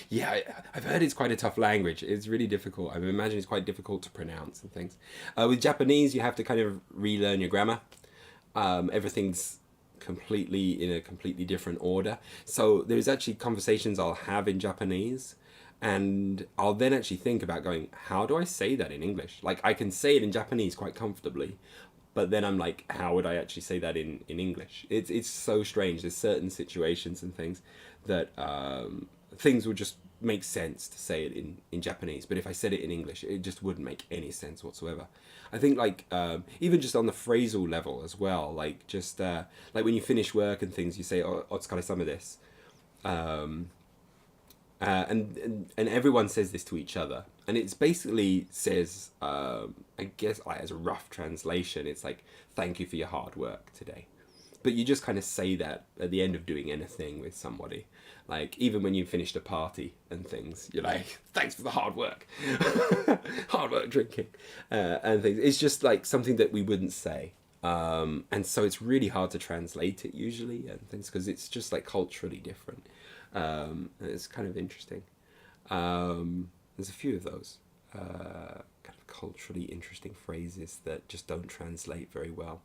yeah, I've heard it's quite a tough language. It's really difficult. I imagine it's quite difficult to pronounce and things. With Japanese, you have to kind of relearn your grammar. Everything's completely in a completely different order. So there's actually conversations I'll have in Japanese, and I'll then actually think about going, how do I say that in English? Like I can say it in Japanese quite comfortably, but then I'm like, how would I actually say that in English? It's so strange. There's certain situations and things that things would just make sense to say it in Japanese, but if I said it in English, it just wouldn't make any sense whatsoever. I think like even just on the phrasal level as well, like just like when you finish work and things, you say "Oh, otsukare-sama desu," um, and everyone says this to each other, and it's basically says I guess like, as a rough translation, it's like thank you for your hard work today. But you just kind of say that at the end of doing anything with somebody. Like, even when you finished a party and things, you're like, thanks for the hard work. Hard work drinking. And things. It's just like something that we wouldn't say. And so it's really hard to translate it usually and things because it's just like culturally different. And it's kind of interesting. There's a few of those kind of culturally interesting phrases that just don't translate very well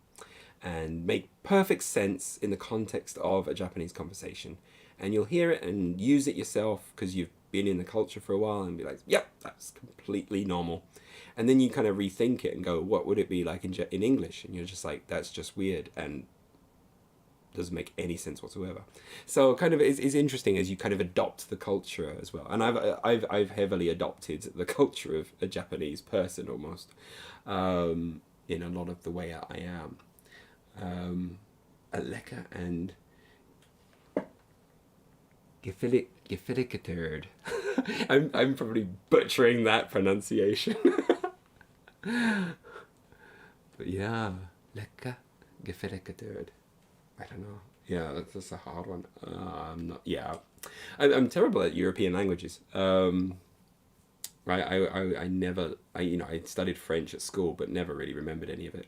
and make perfect sense in the context of a Japanese conversation. And you'll hear it and use it yourself because you've been in the culture for a while and be like, yep, that's completely normal. And then you kind of rethink it and go, what would it be like in English? And you're just like, that's just weird and doesn't make any sense whatsoever. So kind of is interesting as you kind of adopt the culture as well. And I've heavily adopted the culture of a Japanese person almost in a lot of the way I am. Lekker and gefilicketeerd. I'm probably butchering that pronunciation. But yeah, lekker gefilicketeerd. I don't know. Yeah, that's a hard one. I'm not. Yeah, I'm terrible at European languages. Right. I never. I studied French at school, but never really remembered any of it.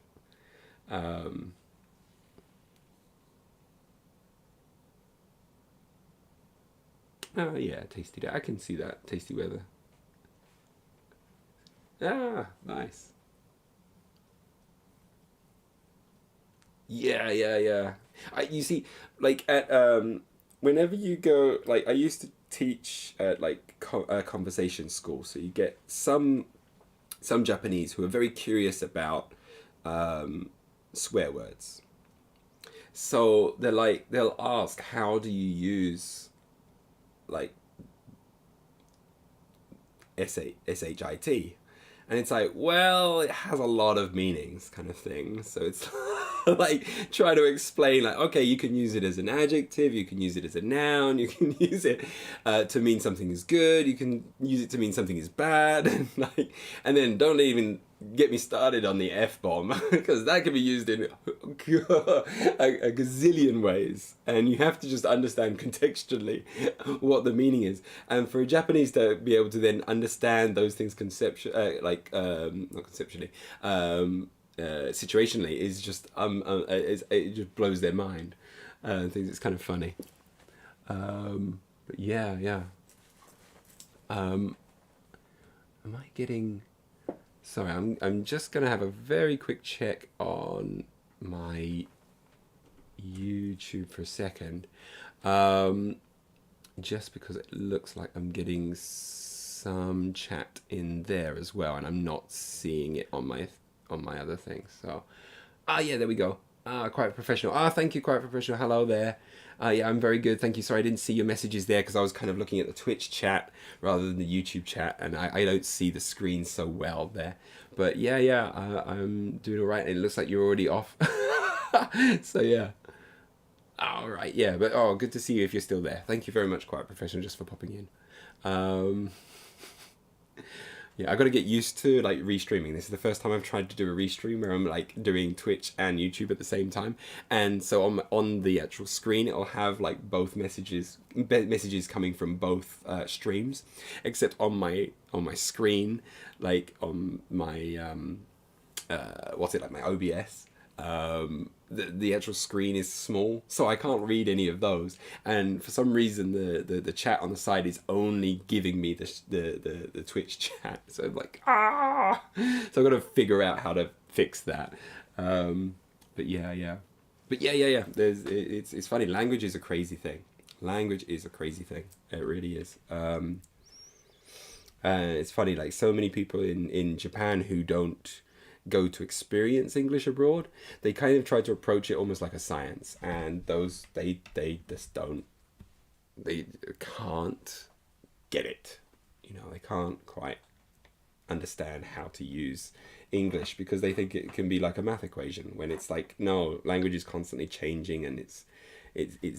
Yeah, tasty day. I can see that. Tasty weather. Ah, nice. Yeah. You see, like at whenever you go, like I used to teach at like conversation school, so you get some Japanese who are very curious about swear words. So they'll ask, how do you use like shit, and it's like, well, it has a lot of meanings, kind of thing. So it's like try to explain, like, okay, you can use it as an adjective, you can use it as a noun, you can use it to mean something is good, you can use it to mean something is bad, and and then don't even get me started on the F-bomb, because that can be used in a gazillion ways, and you have to just understand contextually what the meaning is. And for a Japanese to be able to then understand those things not conceptually, situationally, is just it just blows their mind. I think it's kind of funny. But yeah. Am I getting? Sorry, I'm just gonna have a very quick check on my YouTube for a second, just because it looks like I'm getting some chat in there as well, and I'm not seeing it on my other thing. So, yeah, there we go. Quite professional. Thank you, quite professional. Hello there. Yeah, I'm very good. Thank you. Sorry, I didn't see your messages there because I was kind of looking at the Twitch chat rather than the YouTube chat, and I don't see the screen so well there. But yeah, I'm doing all right. And it looks like you're already off. So yeah. All right. Yeah, but good to see you if you're still there. Thank you very much, quite professional, just for popping in. Yeah, I got to get used to like restreaming. This is the first time I've tried to do a restream where I'm like doing Twitch and YouTube at the same time, and so on the actual screen it'll have like both messages coming from both streams, except on my screen, like on my my OBS. The actual screen is small, so I can't read any of those, and for some reason the chat on the side is only giving me the Twitch chat, so I'm like, so I've got to figure out how to fix that. But yeah. It's funny. Language is a crazy thing. It really is. It's funny, like so many people in Japan who don't go to experience English abroad, they kind of try to approach it almost like a science, and those they just they can't get it. They can't quite understand how to use English because they think it can be like a math equation, when it's like, no, language is constantly changing, and it's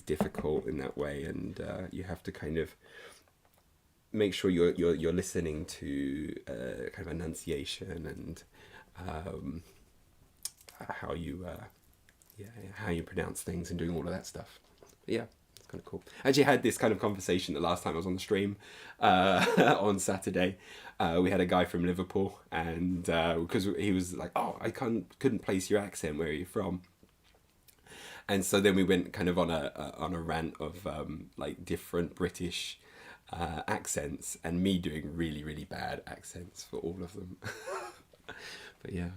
difficult in that way, and you have to kind of make sure you're listening to kind of enunciation and how you pronounce things and doing all of that stuff. But yeah, it's kind of cool. I actually had this kind of conversation the last time I was on the stream on Saturday. We had a guy from Liverpool, and because he was like, I couldn't place your accent, where are you from? And so then we went kind of on a rant of like different British accents, and me doing really, really bad accents for all of them. But yeah.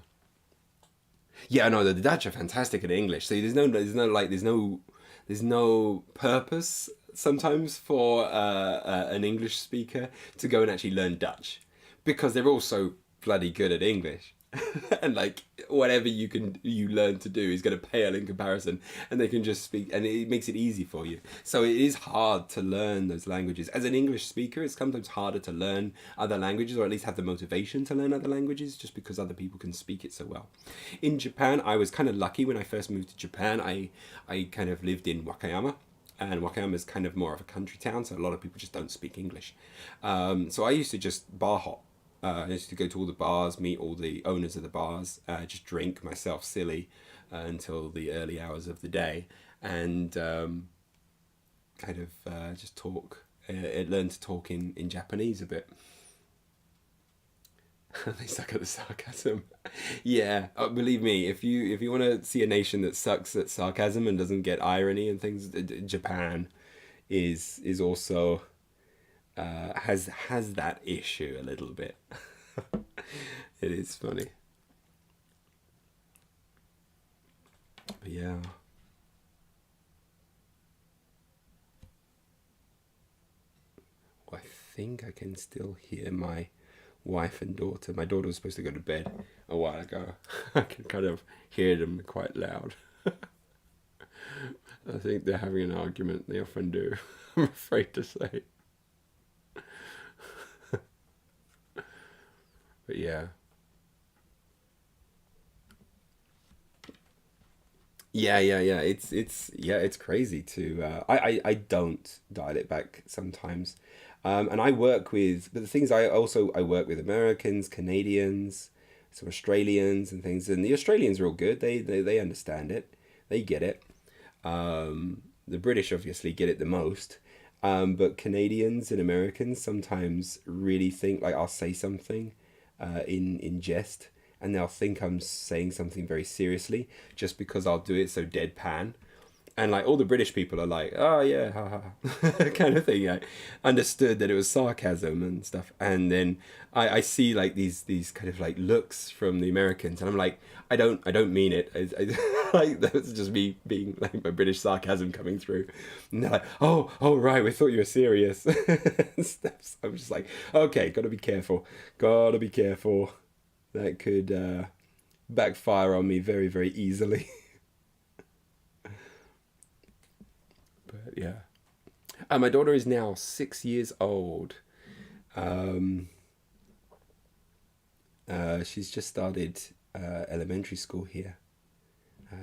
Yeah, no, the Dutch are fantastic at English. So there's no purpose sometimes for an English speaker to go and actually learn Dutch, because they're all so bloody good at English. And like whatever you learn to do is going to pale in comparison, and they can just speak, and it makes it easy for you. So it is hard to learn those languages as an English speaker. It's sometimes harder to learn other languages, or at least have the motivation to learn other languages, just because other people can speak it so well. In Japan, I was kind of lucky. When I first moved to Japan, I kind of lived in Wakayama, and Wakayama is kind of more of a country town, so a lot of people just don't speak English. So I used to just bar hop. I used to go to all the bars, meet all the owners of the bars, just drink myself silly until the early hours of the day, and kind of just talk. Learn to talk in Japanese a bit. They suck at the sarcasm. Yeah, believe me, if you want to see a nation that sucks at sarcasm and doesn't get irony and things, Japan is also has that issue a little bit. It is funny. But yeah. I think I can still hear my wife and daughter. My daughter was supposed to go to bed a while ago. I can kind of hear them quite loud. I think they're having an argument. They often do. I'm afraid to say. But yeah. Yeah. It's crazy to. I don't dial it back sometimes, and I work with. But the things I work with Americans, Canadians, some Australians and things, and the Australians are all good. They understand it. They get it. The British obviously get it the most, but Canadians and Americans sometimes really think like I'll say something in jest, and they'll think I'm saying something very seriously just because I'll do it so deadpan. And like all the British people are like, oh yeah, ha ha, kind of thing. I understood that it was sarcasm and stuff, and then I see like these kind of like looks from the Americans, and I'm like, I don't mean it. Like that's just me being like my British sarcasm coming through. And they're like, oh right, we thought you were serious. I'm just like, okay, gotta be careful, That could backfire on me very very easily. But yeah. My daughter is now 6 years old. Um, she's just started elementary school here.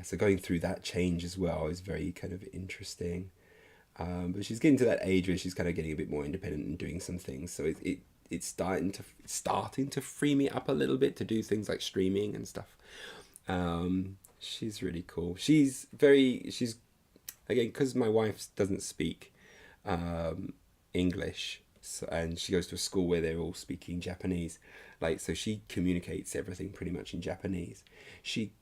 So going through that change as well is very kind of interesting. But she's getting to that age where she's kind of getting a bit more independent and doing some things. So it's starting to free me up a little bit to do things like streaming and stuff. She's really cool. She's again, because my wife doesn't speak English, so, and she goes to a school where they're all speaking Japanese, like, so she communicates everything pretty much in Japanese. She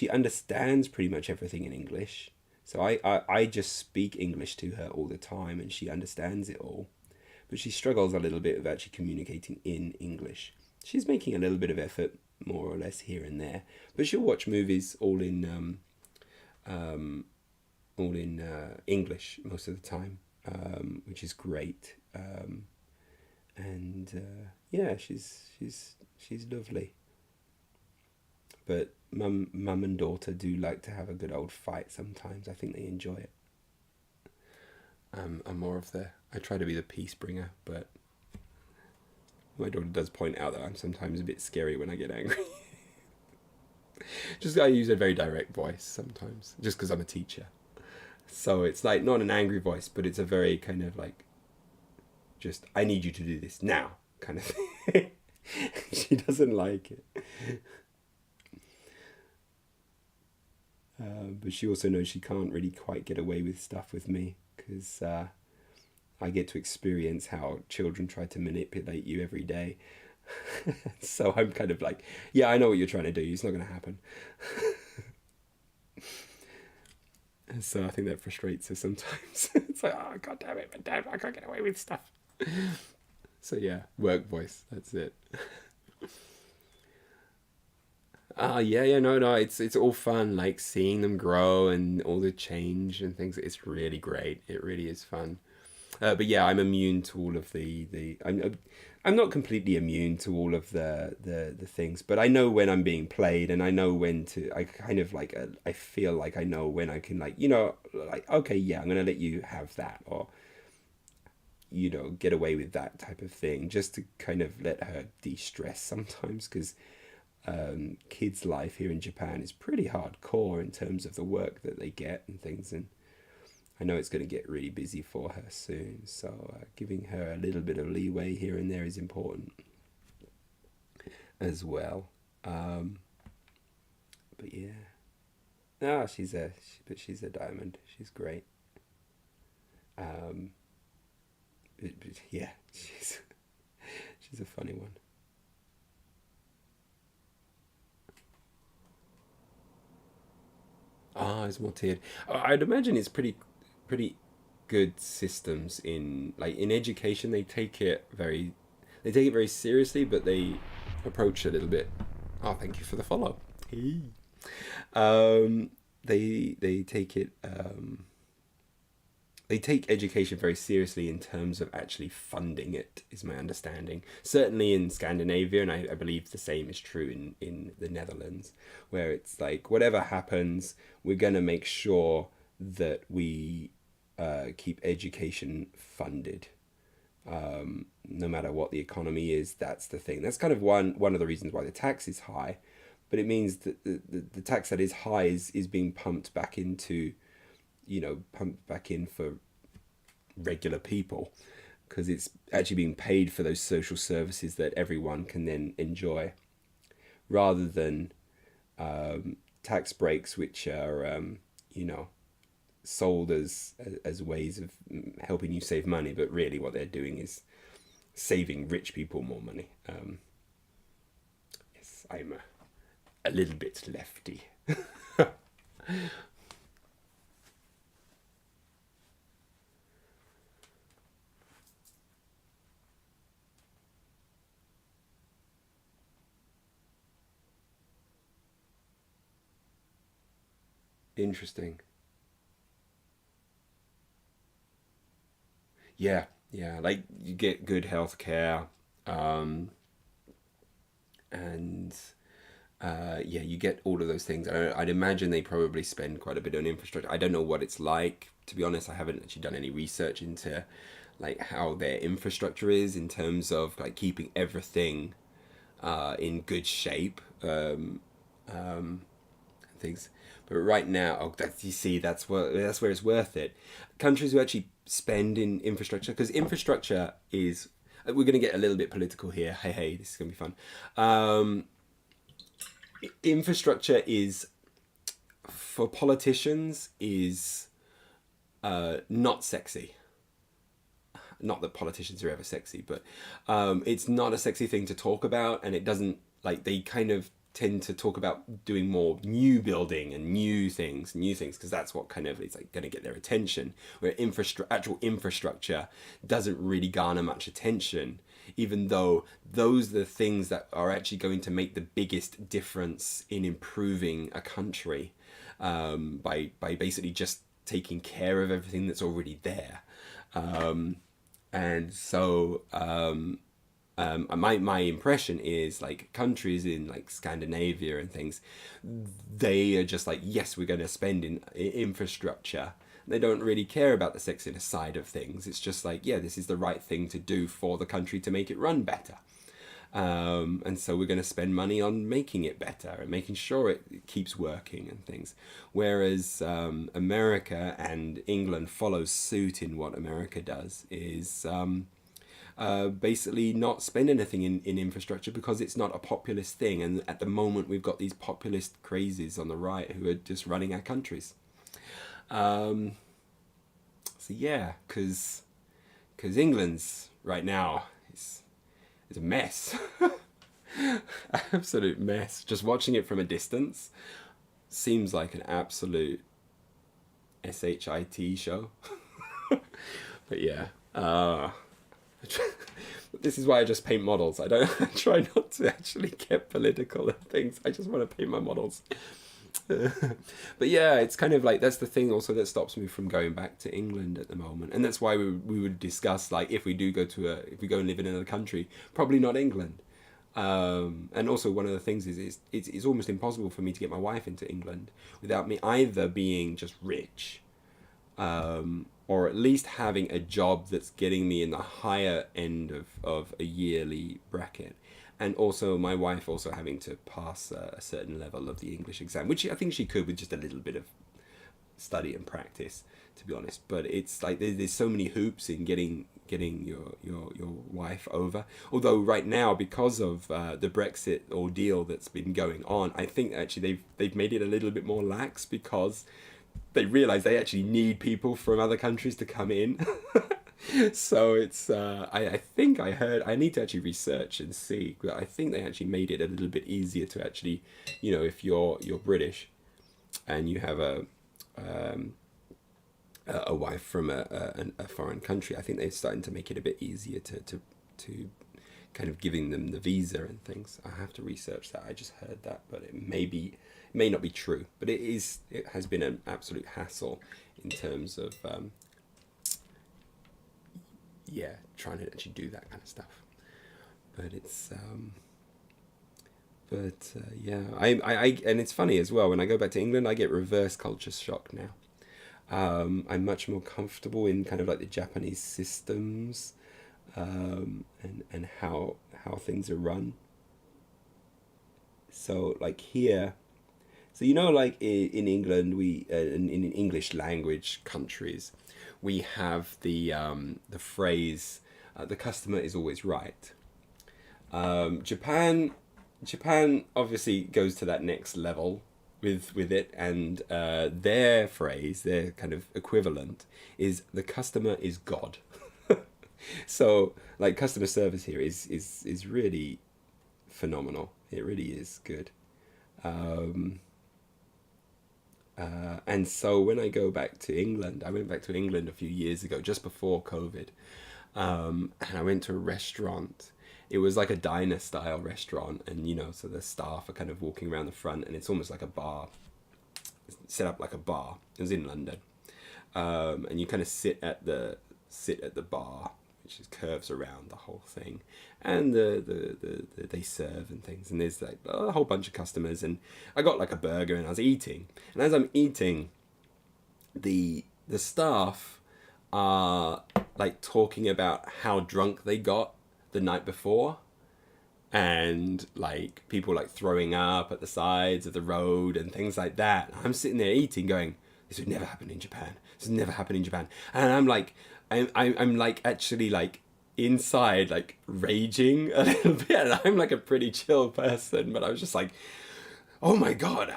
understands pretty much everything in English, so I just speak English to her all the time, and she understands it all, but she struggles a little bit with actually communicating in English. She's making a little bit of effort, more or less, here and there, but she'll watch movies all in English most of the time, which is great. Yeah, she's lovely. But mum and daughter do like to have a good old fight sometimes. I think they enjoy it. I'm more of I try to be the peace bringer, but my daughter does point out that I'm sometimes a bit scary when I get angry. Just I use a very direct voice sometimes, just because I'm a teacher. So it's like not an angry voice, but it's a very kind of like, just, I need you to do this now kind of thing. She doesn't like it. But she also knows she can't really quite get away with stuff with me, because I get to experience how children try to manipulate you every day. So I'm kind of like, yeah, I know what you're trying to do. It's not going to happen. So I think that frustrates her sometimes. It's like, oh, God damn it, Dad, I can't get away with stuff. So yeah, work voice, that's it. Yeah, yeah, no, no, it's all fun, like seeing them grow and all the change and things. It's really great. It really is fun. But yeah, I'm immune to all of the. I'm not completely immune to all of the things, but I know when I'm being played, and I know when to. I kind of like. I feel like I know when I can, like, like, okay, yeah, I'm gonna let you have that, or get away with that type of thing, just to kind of let her de-stress sometimes, because kids' life here in Japan is pretty hardcore in terms of the work that they get and things, and I know it's going to get really busy for her soon, so giving her a little bit of leeway here and there is important as well. But yeah, no, she's a diamond. She's great. Um, but yeah, she's a funny one. Ah, it's more tiered. I'd imagine it's pretty good systems in, like, in education. They take it very seriously, but they approach it a little bit. Oh, thank you for the follow. Hey. Um, they take it they take education very seriously in terms of actually funding it, is my understanding. Certainly in Scandinavia, and I believe the same is true in the Netherlands, where it's like, whatever happens, we're going to make sure that we keep education funded. No matter what the economy is, that's the thing. That's kind of one of the reasons why the tax is high, but it means that the tax that is high is being pumped back into, pumped back in for regular people, because it's actually being paid for those social services that everyone can then enjoy, rather than tax breaks, which are sold as ways of helping you save money, but really what they're doing is saving rich people more money. Yes, I'm a little bit lefty. Interesting. Yeah, yeah. Like, you get good health care, um, and yeah, you get all of those things. I'd imagine they probably spend quite a bit on infrastructure. I don't know what it's like, to be honest. I haven't actually done any research into, like, how their infrastructure is in terms of, like, keeping everything in good shape. Things. But right now, oh, you see, that's where it's worth it. Countries who actually spend in infrastructure, because infrastructure is. We're going to get a little bit political here. Hey, hey, this is going to be fun. Infrastructure is, for politicians, is not sexy. Not that politicians are ever sexy, but it's not a sexy thing to talk about, and it doesn't, like, they kind of tend to talk about doing more new building and new things, because that's what kind of is, like, going to get their attention. Where actual infrastructure doesn't really garner much attention, even though those are the things that are actually going to make the biggest difference in improving a country, by basically just taking care of everything that's already there. And so my impression is, like, countries in, like, Scandinavia and things, they are just like, yes, we're going to spend in infrastructure. They don't really care about the sexiness side of things. It's just like, yeah, this is the right thing to do for the country to make it run better. And so we're going to spend money on making it better and making sure it keeps working and things. Whereas America and England follows suit in what America does is basically not spend anything in infrastructure, because it's not a populist thing. And at the moment, we've got these populist crazies on the right who are just running our countries. Um, so yeah, because England's right now is a mess. Absolute mess. Just watching it from a distance seems like an absolute shit show. But yeah, This is why I just paint models. I try not to actually get political and things. I just want to paint my models. But yeah, it's kind of like, that's the thing also that stops me from going back to England at the moment. And that's why we would discuss, like, if we go and live in another country, probably not England. And also one of the things is it's almost impossible for me to get my wife into England without me either being just rich, or at least having a job that's getting me in the higher end of a yearly bracket. And also my wife also having to pass a certain level of the English exam, which I think she could with just a little bit of study and practice, to be honest. But it's like there's so many hoops in getting your wife over. Although right now, because of the Brexit ordeal that's been going on, I think actually they've made it a little bit more lax, because they realize they actually need people from other countries to come in. So it's I think I heard, I need to actually research and see, but I think they actually made it a little bit easier to actually, if you're British and you have a wife from a foreign country, I think they're starting to make it a bit easier to kind of giving them the visa and things. I have to research that. I just heard that, but it may not be true. But it has been an absolute hassle in terms of trying to actually do that kind of stuff. But it's I and it's funny as well, when I go back to England, I get reverse culture shock now. I'm much more comfortable in kind of like the Japanese systems, and how things are run. So like here, so like in England, we in English language countries, we have the phrase, the customer is always right. Japan obviously goes to that next level with it, and their phrase, their kind of equivalent, is the customer is God. So like customer service here is really phenomenal. It really is good. And so when I go back to England, I went back to England a few years ago, just before COVID, and I went to a restaurant. It was like a diner style restaurant, and so the staff are kind of walking around the front, and it's almost like a bar, set up like a bar. It was in London, and you kind of sit at the bar, which just curves around the whole thing, and they serve and things, and there's like a whole bunch of customers, and I got like a burger, and I was eating, and as I'm eating, the staff are like talking about how drunk they got the night before, and like people like throwing up at the sides of the road and things like that. I'm sitting there eating going, this would never happen in Japan. This would never happen in Japan. And I'm like, I'm like actually like inside like raging a little bit. And I'm like a pretty chill person, but I was just like, oh my God,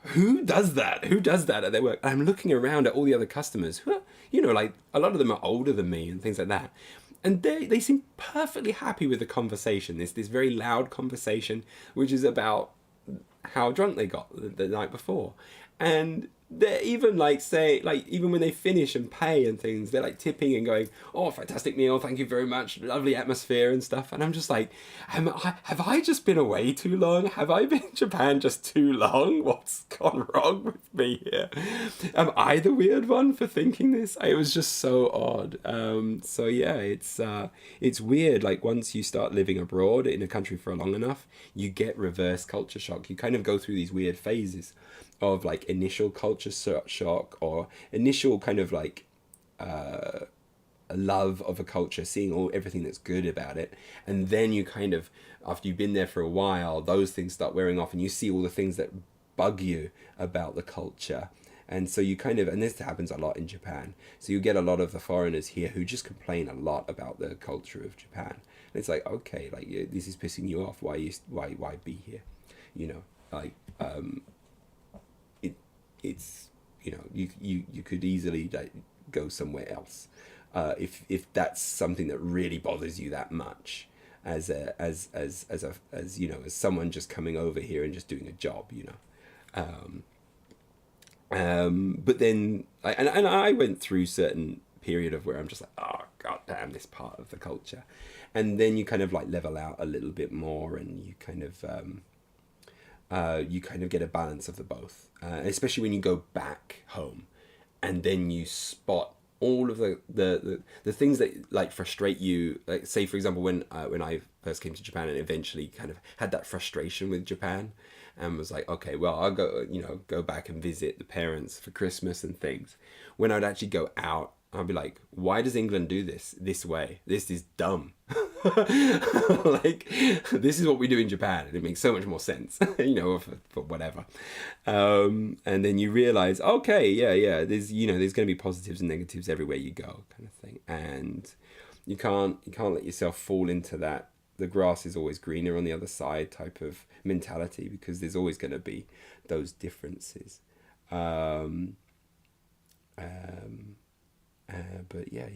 who does that? Who does that at their work? And I'm looking around at all the other customers who are, like a lot of them are older than me and things like that. And they seem perfectly happy with the conversation, this very loud conversation, which is about how drunk they got the night before. And they're even like even when they finish and pay and things, they're like tipping and going, oh, fantastic meal, thank you very much, lovely atmosphere and stuff. And I'm just like, have I just been away too long? Have I been in Japan just too long? What's gone wrong with me here? Am I the weird one for thinking this? It was just so odd. So yeah, it's weird. Like once you start living abroad in a country for long enough, you get reverse culture shock. You kind of go through these weird phases of like initial culture shock, or initial kind of like a love of a culture, seeing everything that's good about it, and then you kind of, after you've been there for a while, those things start wearing off, and you see all the things that bug you about the culture. And so you kind of, and this happens a lot in Japan, so you get a lot of the foreigners here who just complain a lot about the culture of Japan. And it's like, okay, like this is pissing you off, why be here, like it's you could easily like go somewhere else if that's something that really bothers you that much, as someone just coming over here and just doing a job, but then I went through certain period of where I'm just like, oh god damn, this part of the culture. And then you kind of like level out a little bit more, and you kind of get a balance of the both, especially when you go back home and then you spot all of the things that like frustrate you. Like, say for example, when I first came to Japan and eventually kind of had that frustration with Japan, and was like, okay, well, I'll go back and visit the parents for Christmas and things. When I'd actually go out, I'd be like, why does England do this way? This is dumb. Like, this is what we do in Japan, and it makes so much more sense, for whatever. And then you realize, okay, yeah, there's going to be positives and negatives everywhere you go, kind of thing. And you can't let yourself fall into that the grass is always greener on the other side type of mentality, because there's always going to be those differences. But yeah.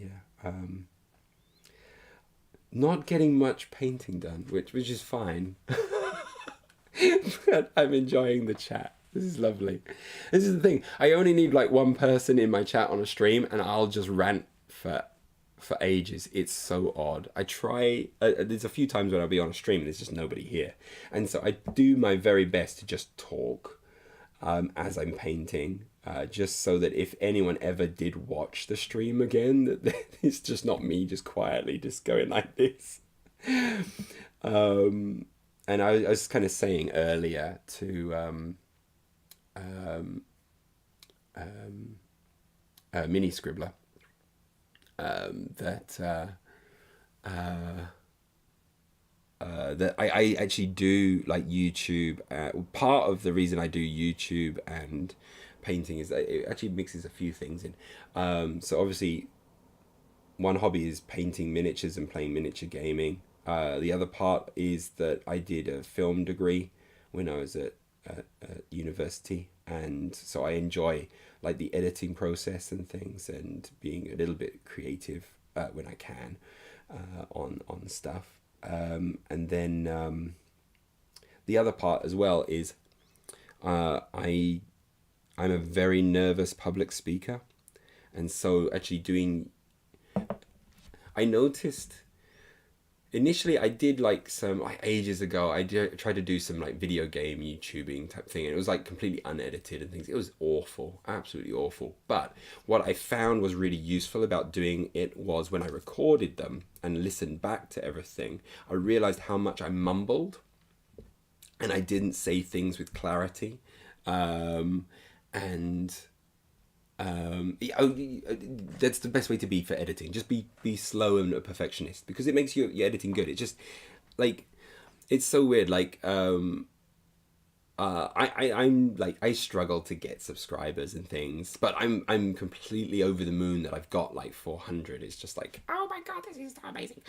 Not getting much painting done, which is fine. But I'm enjoying the chat. This is lovely. This is the thing. I only need like one person in my chat on a stream, and I'll just rant for ages. It's so odd. I try. There's a few times when I'll be on a stream and there's just nobody here, and so I do my very best to just talk as I'm painting. Just so that if anyone ever did watch the stream again, that it's just not me just quietly just going like this. And I was kind of saying earlier to Mini Scribbler that I actually do like YouTube. Part of the reason I do YouTube and painting is that it actually mixes a few things in. So obviously one hobby is painting miniatures and playing miniature gaming. The other part is that I did a film degree when I was at university, and so I enjoy like the editing process and things, and being a little bit creative when I can on stuff. And then the other part as well is I'm a very nervous public speaker, and so actually I noticed initially I did like some like ages ago I tried to do some like video game YouTubing type thing, and it was like completely unedited and things. It was awful, absolutely awful. But what I found was really useful about doing it was when I recorded them and listened back to everything, I realized how much I mumbled and I didn't say things with clarity. That's the best way to be for editing. Just be slow and a perfectionist, because it makes your editing good. It just like, it's so weird. Like I'm like, I struggle to get subscribers and things, but I'm completely over the moon that I've got like 400. It's just like, oh my god, this is so amazing.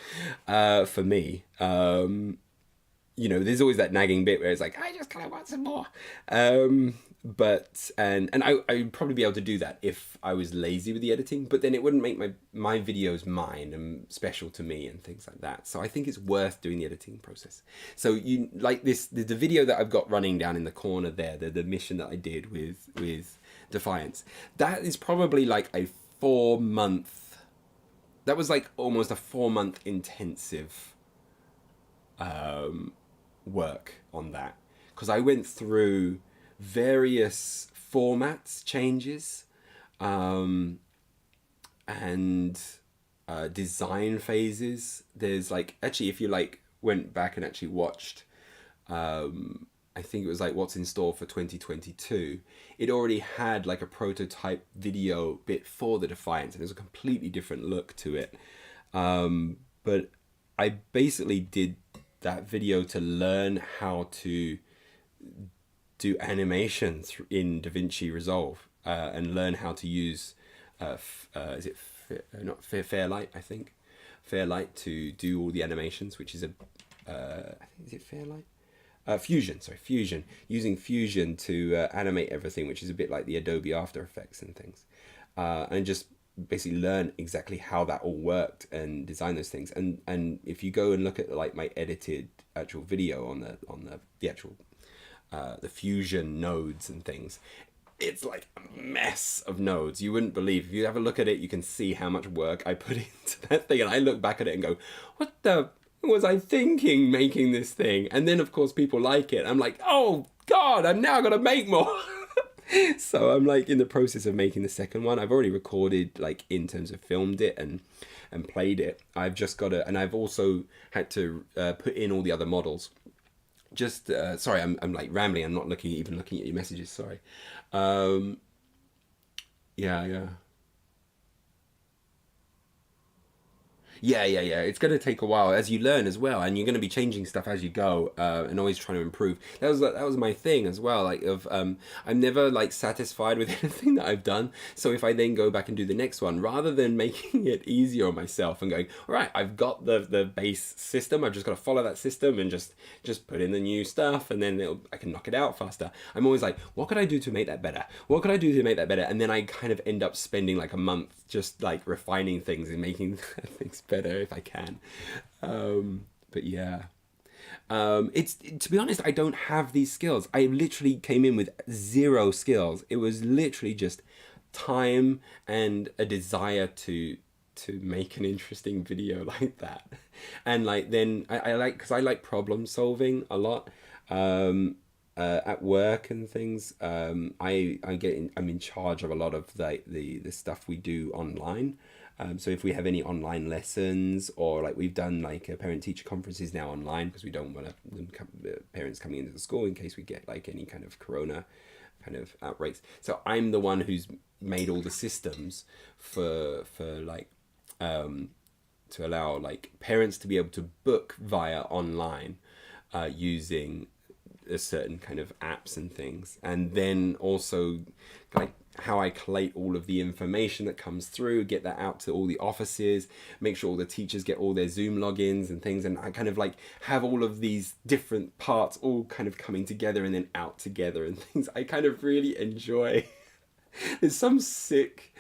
For me, there's always that nagging bit where it's like, I just kind of want some more. But I'd probably be able to do that if I was lazy with the editing, but then it wouldn't make my videos mine and special to me and things like that. So I think it's worth doing the editing process. So you like this, the video that I've got running down in the corner there, the mission that I did with Defiance, that is probably like that was like almost a 4-month intensive work on that, because I went through various formats changes and design phases. There's like, actually, if you like went back and actually watched I think it was like what's in store for 2022, it already had like a prototype video bit for the Defiance, and it was a completely different look to it. But I basically did that video to learn how to do animations in DaVinci Resolve and learn how to use is it Fairlight? I think Fairlight to do all the animations, which is I think, is it Fairlight? Fusion, using Fusion to animate everything, which is a bit like the Adobe After Effects and things, and just basically learn exactly how that all worked and design those things. And if you go and look at like my edited actual video on the actual the Fusion nodes and things, it's like a mess of nodes. You wouldn't believe. If you have a look at it, you can see how much work I put into that thing. And I look back at it and go, what the was I thinking making this thing? And then, of course, people like it. I'm like, oh, God, I'm now going to make more. So I'm like in the process of making the second one. I've already recorded, like in terms of filmed it and played it. I've just got to, and I've also had to put in all the other models. Just sorry, I'm like rambling. I'm not even looking at your messages. Sorry. Yeah. Yeah. It's going to take a while as you learn as well, and you're going to be changing stuff as you go, and always trying to improve. That was my thing as well. Like I'm never like satisfied with anything that I've done. So if I then go back and do the next one, rather than making it easier on myself and going, all right, I've got the base system. I've just got to follow that system and just put in the new stuff, and then I can knock it out faster. I'm always like, what could I do to make that better? What could I do to make that better? And then I kind of end up spending like a month just like refining things and making things better if I can. But yeah, it's to be honest, I don't have these skills. I literally came in with 0 skills. It was literally just time and a desire to make an interesting video like that. And like then I like, because I like problem solving a lot. At work and things, I'm in charge of a lot of the stuff we do online. So if we have any online lessons, or like we've done like parent teacher conferences now online, because we don't want parents coming into the school in case we get like any kind of corona kind of outbreaks. So I'm the one who's made all the systems for like to allow like parents to be able to book via online using a certain kind of apps and things, and then also like how I collate all of the information that comes through, get that out to all the offices, make sure all the teachers get all their Zoom logins and things, and I kind of like have all of these different parts all kind of coming together and then out together and things. I kind of really enjoy. There's some sick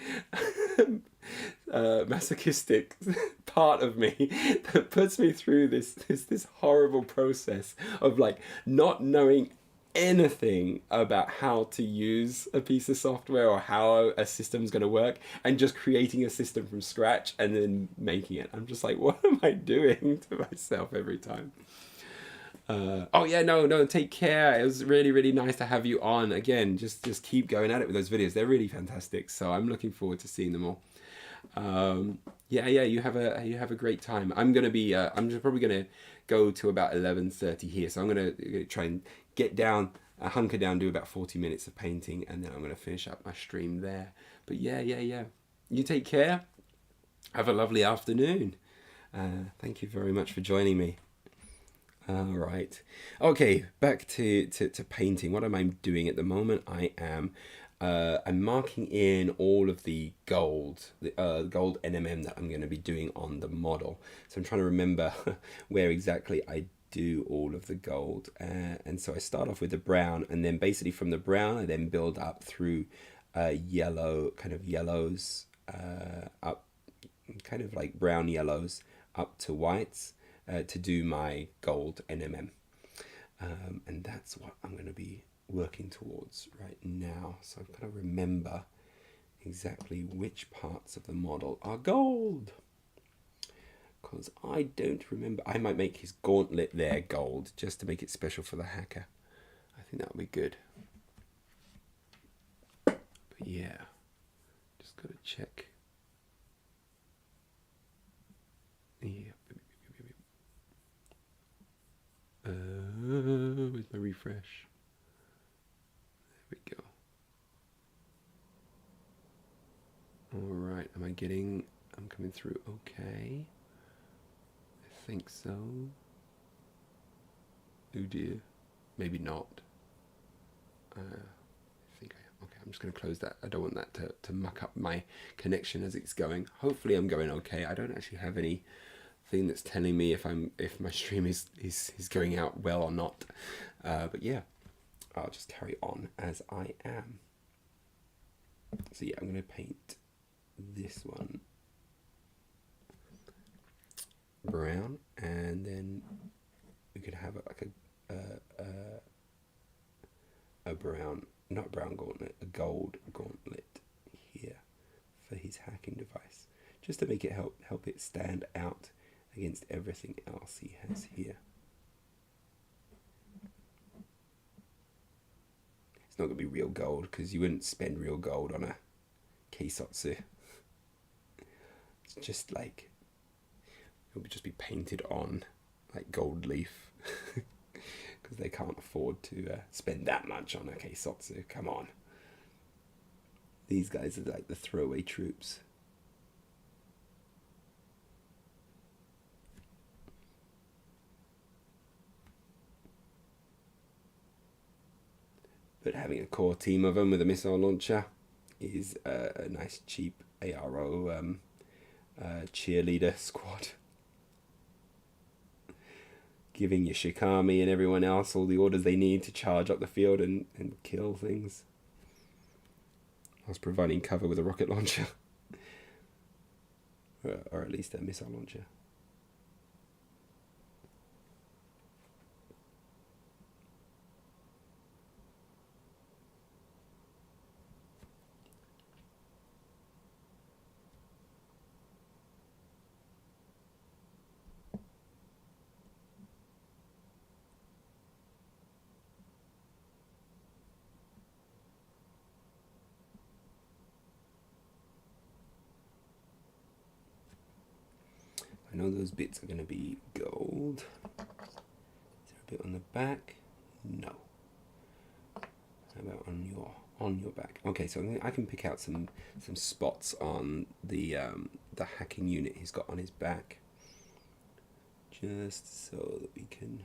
masochistic part of me that puts me through this horrible process of like not knowing anything about how to use a piece of software or how a system's going to work, and just creating a system from scratch and then making it. I'm just like, what am I doing to myself every time? Oh yeah, no, take care. It was really, really nice to have you on again. Just keep going at it with those videos. They're really fantastic. So I'm looking forward to seeing them all. Yeah, you have a great time. I'm just probably gonna go to about 11:30 here. So I'm gonna try and get down, hunker down, do about 40 minutes of painting, and then I'm gonna finish up my stream there. But yeah. You take care. Have a lovely afternoon. Thank you very much for joining me. All right. Okay, back to painting. What am I doing at the moment? I'm marking in all of the gold NMM that I'm going to be doing on the model. So I'm trying to remember where exactly I do all of the gold. And so I start off with the brown, and then basically from the brown, I then build up through yellows, up kind of like brown yellows up to whites, to do my gold NMM. And that's what I'm going to be working towards right now. So I've got to remember exactly which parts of the model are gold, because I don't remember. I might make his gauntlet there gold just to make it special for the hacker. I think that would be good. But yeah, just got to check. Yeah. Where's my refresh? There we go. All right, I'm coming through okay? I think so. Oh dear, maybe not. Okay, I'm just going to close that. I don't want that to muck up my connection as it's going. Hopefully I'm going okay. I don't actually have any thing that's telling me if my stream is going out well or not. But yeah, I'll just carry on as I am. So yeah, I'm going to paint this one brown, and then we could have like a brown, not brown gauntlet, a gold gauntlet here for his hacking device, just to make it help it stand out against everything else he has here. It's not going to be real gold, because you wouldn't spend real gold on a keisotsu. It's just like, it would just be painted on like gold leaf, because they can't afford to spend that much on a keisotsu. Come on. These guys are like the throwaway troops. But having a core team of them with a missile launcher is a nice cheap ARO cheerleader squad. Giving Yoshikami and everyone else all the orders they need to charge up the field and kill things, whilst providing cover with a rocket launcher. Or at least a missile launcher. I know those bits are going to be gold. Is there a bit on the back? No. How about on your back? Okay, so I can pick out some spots on the hacking unit he's got on his back, just so that we can.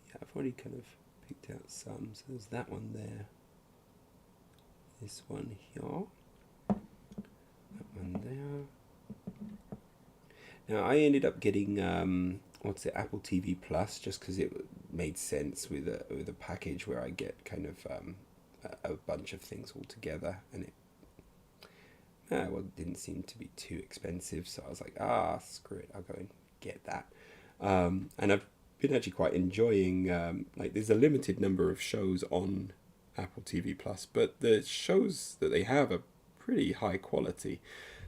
Yeah, I've already kind of picked out some. So there's that one there. This one here. That one there. Now, I ended up getting Apple TV Plus, just because it made sense with a package where I get kind of a bunch of things all together, and it didn't seem to be too expensive, so I was like, screw it, I'll go and get that. And I've been actually quite enjoying, there's a limited number of shows on Apple TV Plus, but the shows that they have are pretty high quality,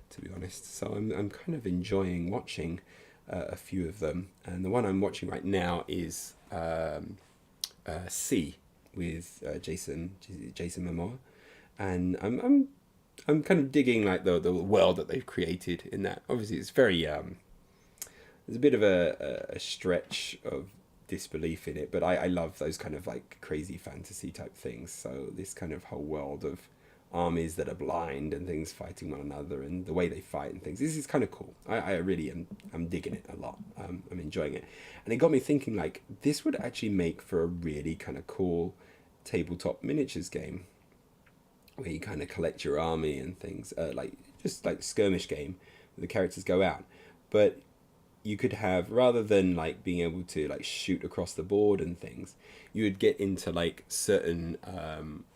to be honest. So I'm kind of enjoying watching a few of them, and the one I'm watching right now is C with Jason Momoa, and I'm kind of digging like the world that they've created in that. Obviously, it's very there's a bit of a stretch of disbelief in it, but I love those kind of like crazy fantasy type things. So this kind of whole world of armies that are blind and things fighting one another, and the way they fight and things. This is kind of cool. I really I'm digging it a lot. I'm enjoying it. And it got me thinking, like, this would actually make for a really kind of cool tabletop miniatures game, where you kind of collect your army and things, just like skirmish game, where the characters go out. But you could have, rather than like being able to like shoot across the board and things, you would get into like certain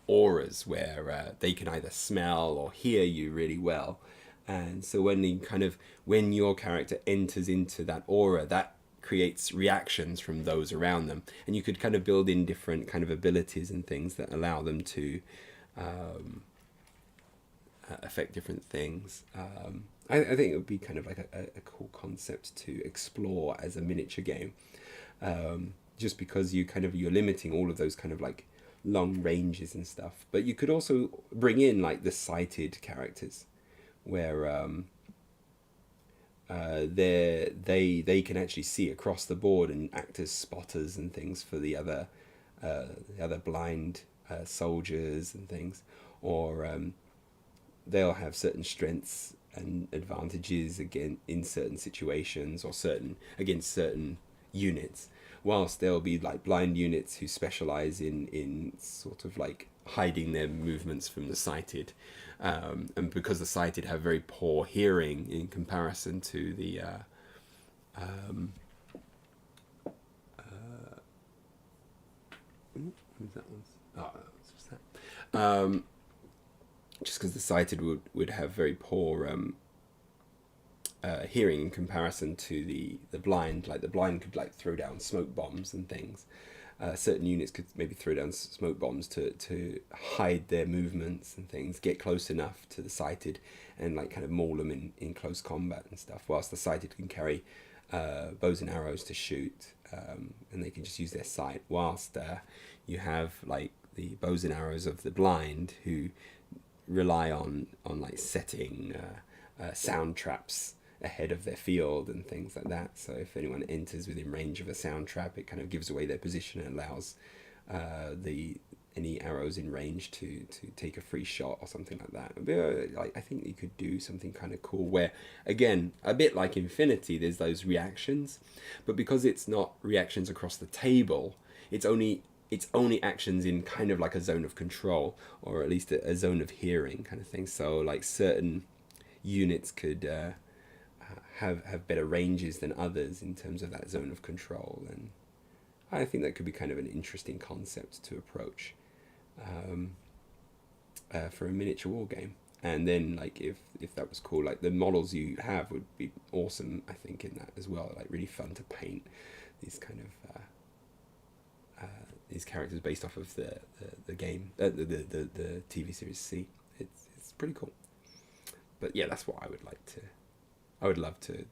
auras where they can either smell or hear you really well. And so when your character enters into that aura, that creates reactions from those around them, and you could kind of build in different kind of abilities and things that allow them to affect different things. I think it would be kind of like a cool concept to explore as a miniature game, just because you're limiting all of those kind of like long ranges and stuff. But you could also bring in like the sighted characters, where they can actually see across the board and act as spotters and things for the other blind soldiers and things, or they'll have certain strengths and advantages again in certain situations, or against certain units, whilst there'll be like blind units who specialize in sort of like hiding their movements from the sighted, and because the sighted have very poor hearing in comparison to the who's that one? That's just that. Just because the sighted would have very poor hearing in comparison to the blind. Like the blind could like throw down smoke bombs and things, certain units could maybe throw down smoke bombs to hide their movements and things, get close enough to the sighted and like kind of maul them in close combat and stuff, whilst the sighted can carry bows and arrows to shoot, and they can just use their sight, whilst you have like the bows and arrows of the blind who rely on like setting sound traps ahead of their field and things like that. So if anyone enters within range of a sound trap, it kind of gives away their position and allows any arrows in range to take a free shot or something like that. But, I think you could do something kind of cool where, again, a bit like Infinity, there's those reactions, but because it's not reactions across the table, it's only actions in kind of like a zone of control, or at least a zone of hearing kind of thing. So like certain units could have better ranges than others in terms of that zone of control, and I think that could be kind of an interesting concept to approach for a miniature war game. And then like if that was cool, like the models you have would be awesome, I think, in that as well. Like really fun to paint these kind of these characters based off of the game, the TV series C. It's pretty cool. But yeah, that's what I would love to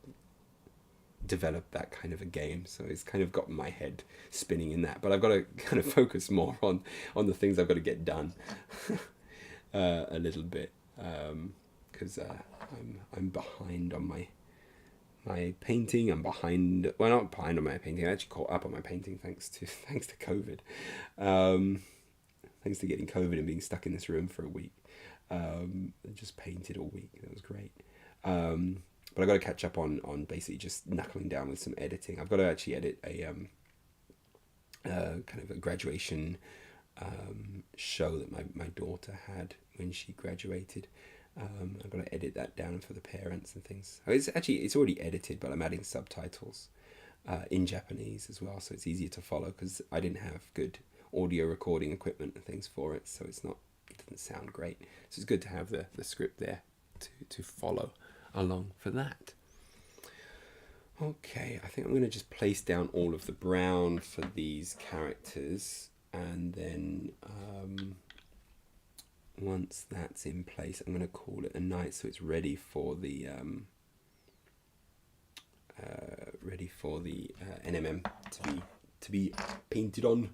develop that kind of a game. So it's kind of got my head spinning in that, but I've got to kind of focus more on the things I've got to get done a little bit, because I'm behind on my painting. I'm behind, well, not behind on my painting, I actually caught up on my painting thanks to COVID, thanks to getting COVID and being stuck in this room for a week. I just painted all week. That was great. But I've got to catch up on basically just knuckling down with some editing. I've got to actually edit a kind of a graduation show that my daughter had when she graduated. I've got to edit that down for the parents and things. It's already edited, but I'm adding subtitles in Japanese as well, so it's easier to follow because I didn't have good audio recording equipment and things for it, so it doesn't sound great. So it's good to have the script there to follow along for that. Okay, I think I'm going to just place down all of the brown for these characters, and then once that's in place, I'm going to call it a night so it's ready for the NMM to be painted on.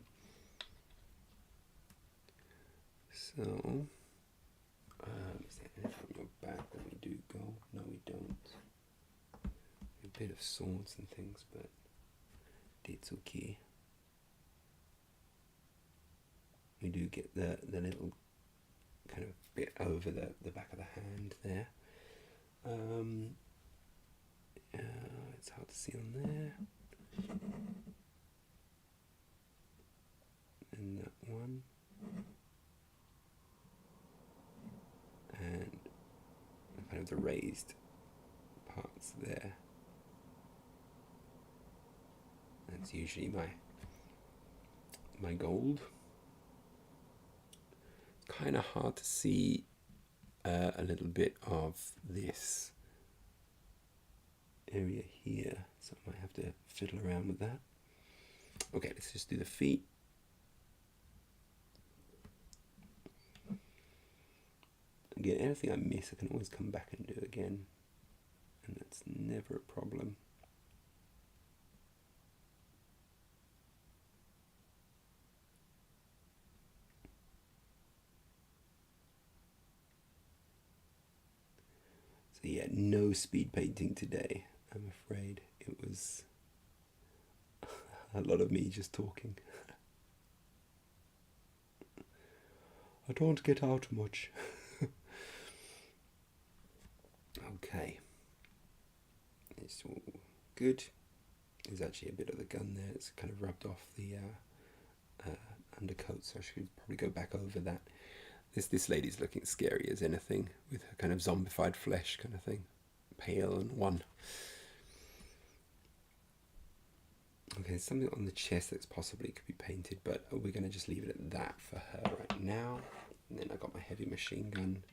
So is there anything on your back when we do go? No, we don't. A bit of swords and things, but it's okay. We do get the little kind of bit over the back of the hand there. It's hard to see on there. And that one. And kind of the raised parts there. That's usually my gold. Kind of hard to see a little bit of this area here, so I might have to fiddle around with that. Okay, let's just do the feet. Again, anything I miss, I can always come back and do again, and that's never a problem. So yeah, no speed painting today, I'm afraid. It was a lot of me just talking. I don't get out much. Okay, it's all good. There's actually a bit of the gun there. It's kind of rubbed off the undercoat, so I should probably go back over that. This lady's looking scary as anything, with her kind of zombified flesh kind of thing, pale and one. Okay, there's something on the chest that's possibly could be painted, but we're going to just leave it at that for her right now. And then I got my heavy machine gun.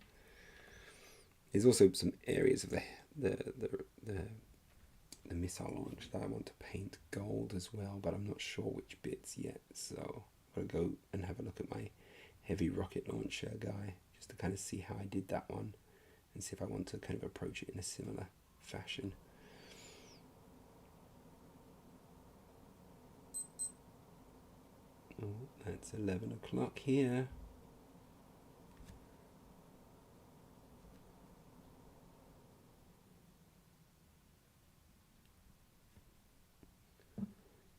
There's also some areas of the the missile launch that I want to paint gold as well, but I'm not sure which bits yet, so I'll go and have a look at my heavy rocket launcher guy just to kind of see how I did that one and see if I want to kind of approach it in a similar fashion. Oh, that's 11 o'clock here.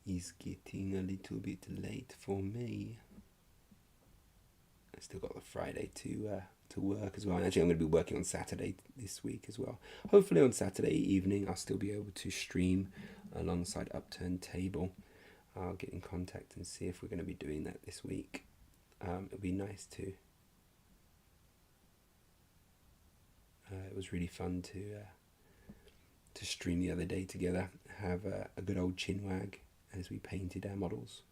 It's getting a little bit late for me. I still got the Friday to work as well. And actually, I'm going to be working on Saturday this week as well. Hopefully on Saturday evening, I'll still be able to stream alongside Upturned Table. I'll get in contact and see if we're going to be doing that this week. It'll be nice to. It was really fun to stream the other day together, have a good old chinwag as we painted our models.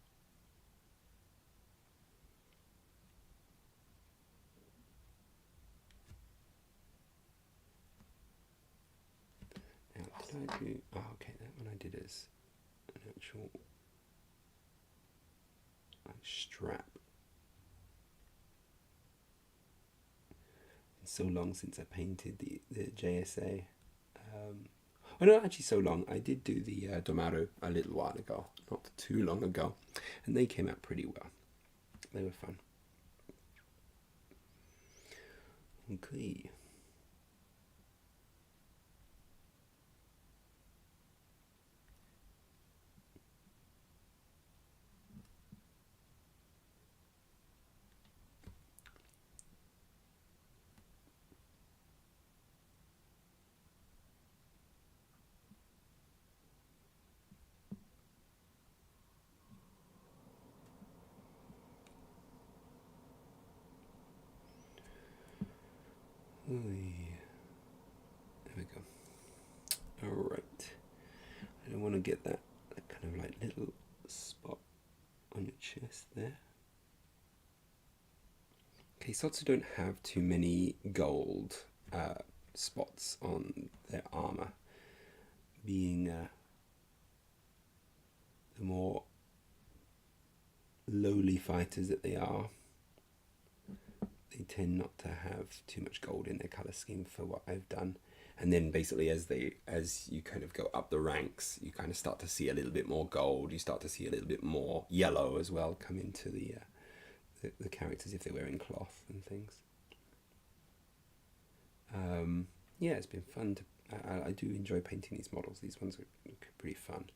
Now, did I do? Oh, okay, that one I did as an actual strap. It's so long since I painted the JSA. Oh no, actually so long. I did do the Domaru a little while ago, not too long ago, and they came out pretty well. They were fun. Okay. There we go. Alright. I don't want to get that kind of like little spot on your chest there. Okay, Sotsu don't have too many gold spots on their armor, being the more lowly fighters that they are. They tend not to have too much gold in their color scheme for what I've done. And then basically as you kind of go up the ranks, you kind of start to see a little bit more gold. You start to see a little bit more yellow as well come into the characters if they're wearing cloth and things. Yeah, it's been fun to. I do enjoy painting these models. These ones are pretty fun.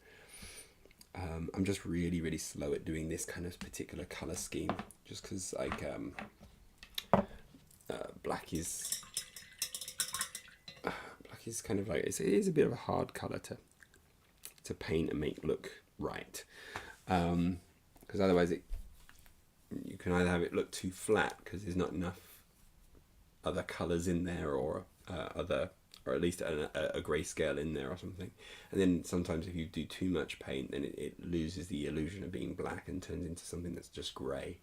I'm just really, really slow at doing this kind of particular color scheme, just because like black is kind of like it is a bit of a hard color to paint and make look right, because otherwise you can either have it look too flat because there's not enough other colors in there, or at least a grayscale in there or something. And then sometimes if you do too much paint, then it loses the illusion of being black and turns into something that's just grey.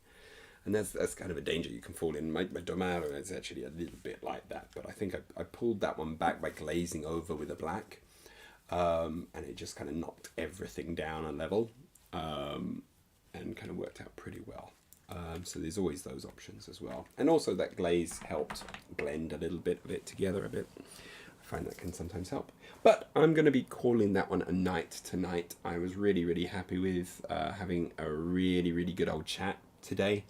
And that's kind of a danger you can fall in. My Domaru is actually a little bit like that, but I think I pulled that one back by glazing over with a black, and it just kind of knocked everything down a level, and kind of worked out pretty well. So there's always those options as well. And also that glaze helped blend a little bit of it together a bit. I find that can sometimes help. But I'm going to be calling that one a night tonight. I was really, really happy with having a really, really good old chat today.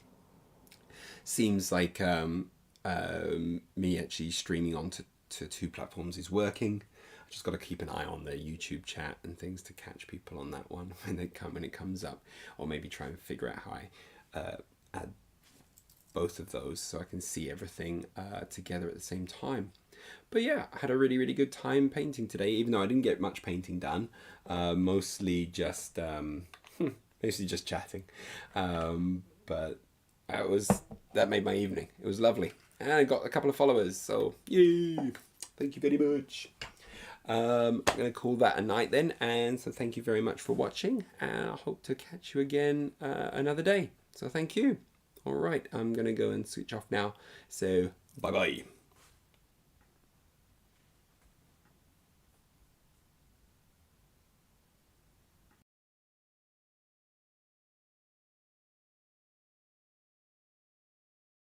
Seems like me actually streaming onto two platforms is working. I just got to keep an eye on the YouTube chat and things to catch people on that one when it comes up, or maybe try and figure out how I add both of those so I can see everything together at the same time. But yeah, I had a really, really good time painting today, even though I didn't get much painting done. Mostly just chatting. But that made my evening. It was lovely. And I got a couple of followers, so yay! Thank you very much. I'm going to call that a night then, and so thank you very much for watching, and I hope to catch you again another day. So thank you. All right, I'm going to go and switch off now. So bye-bye.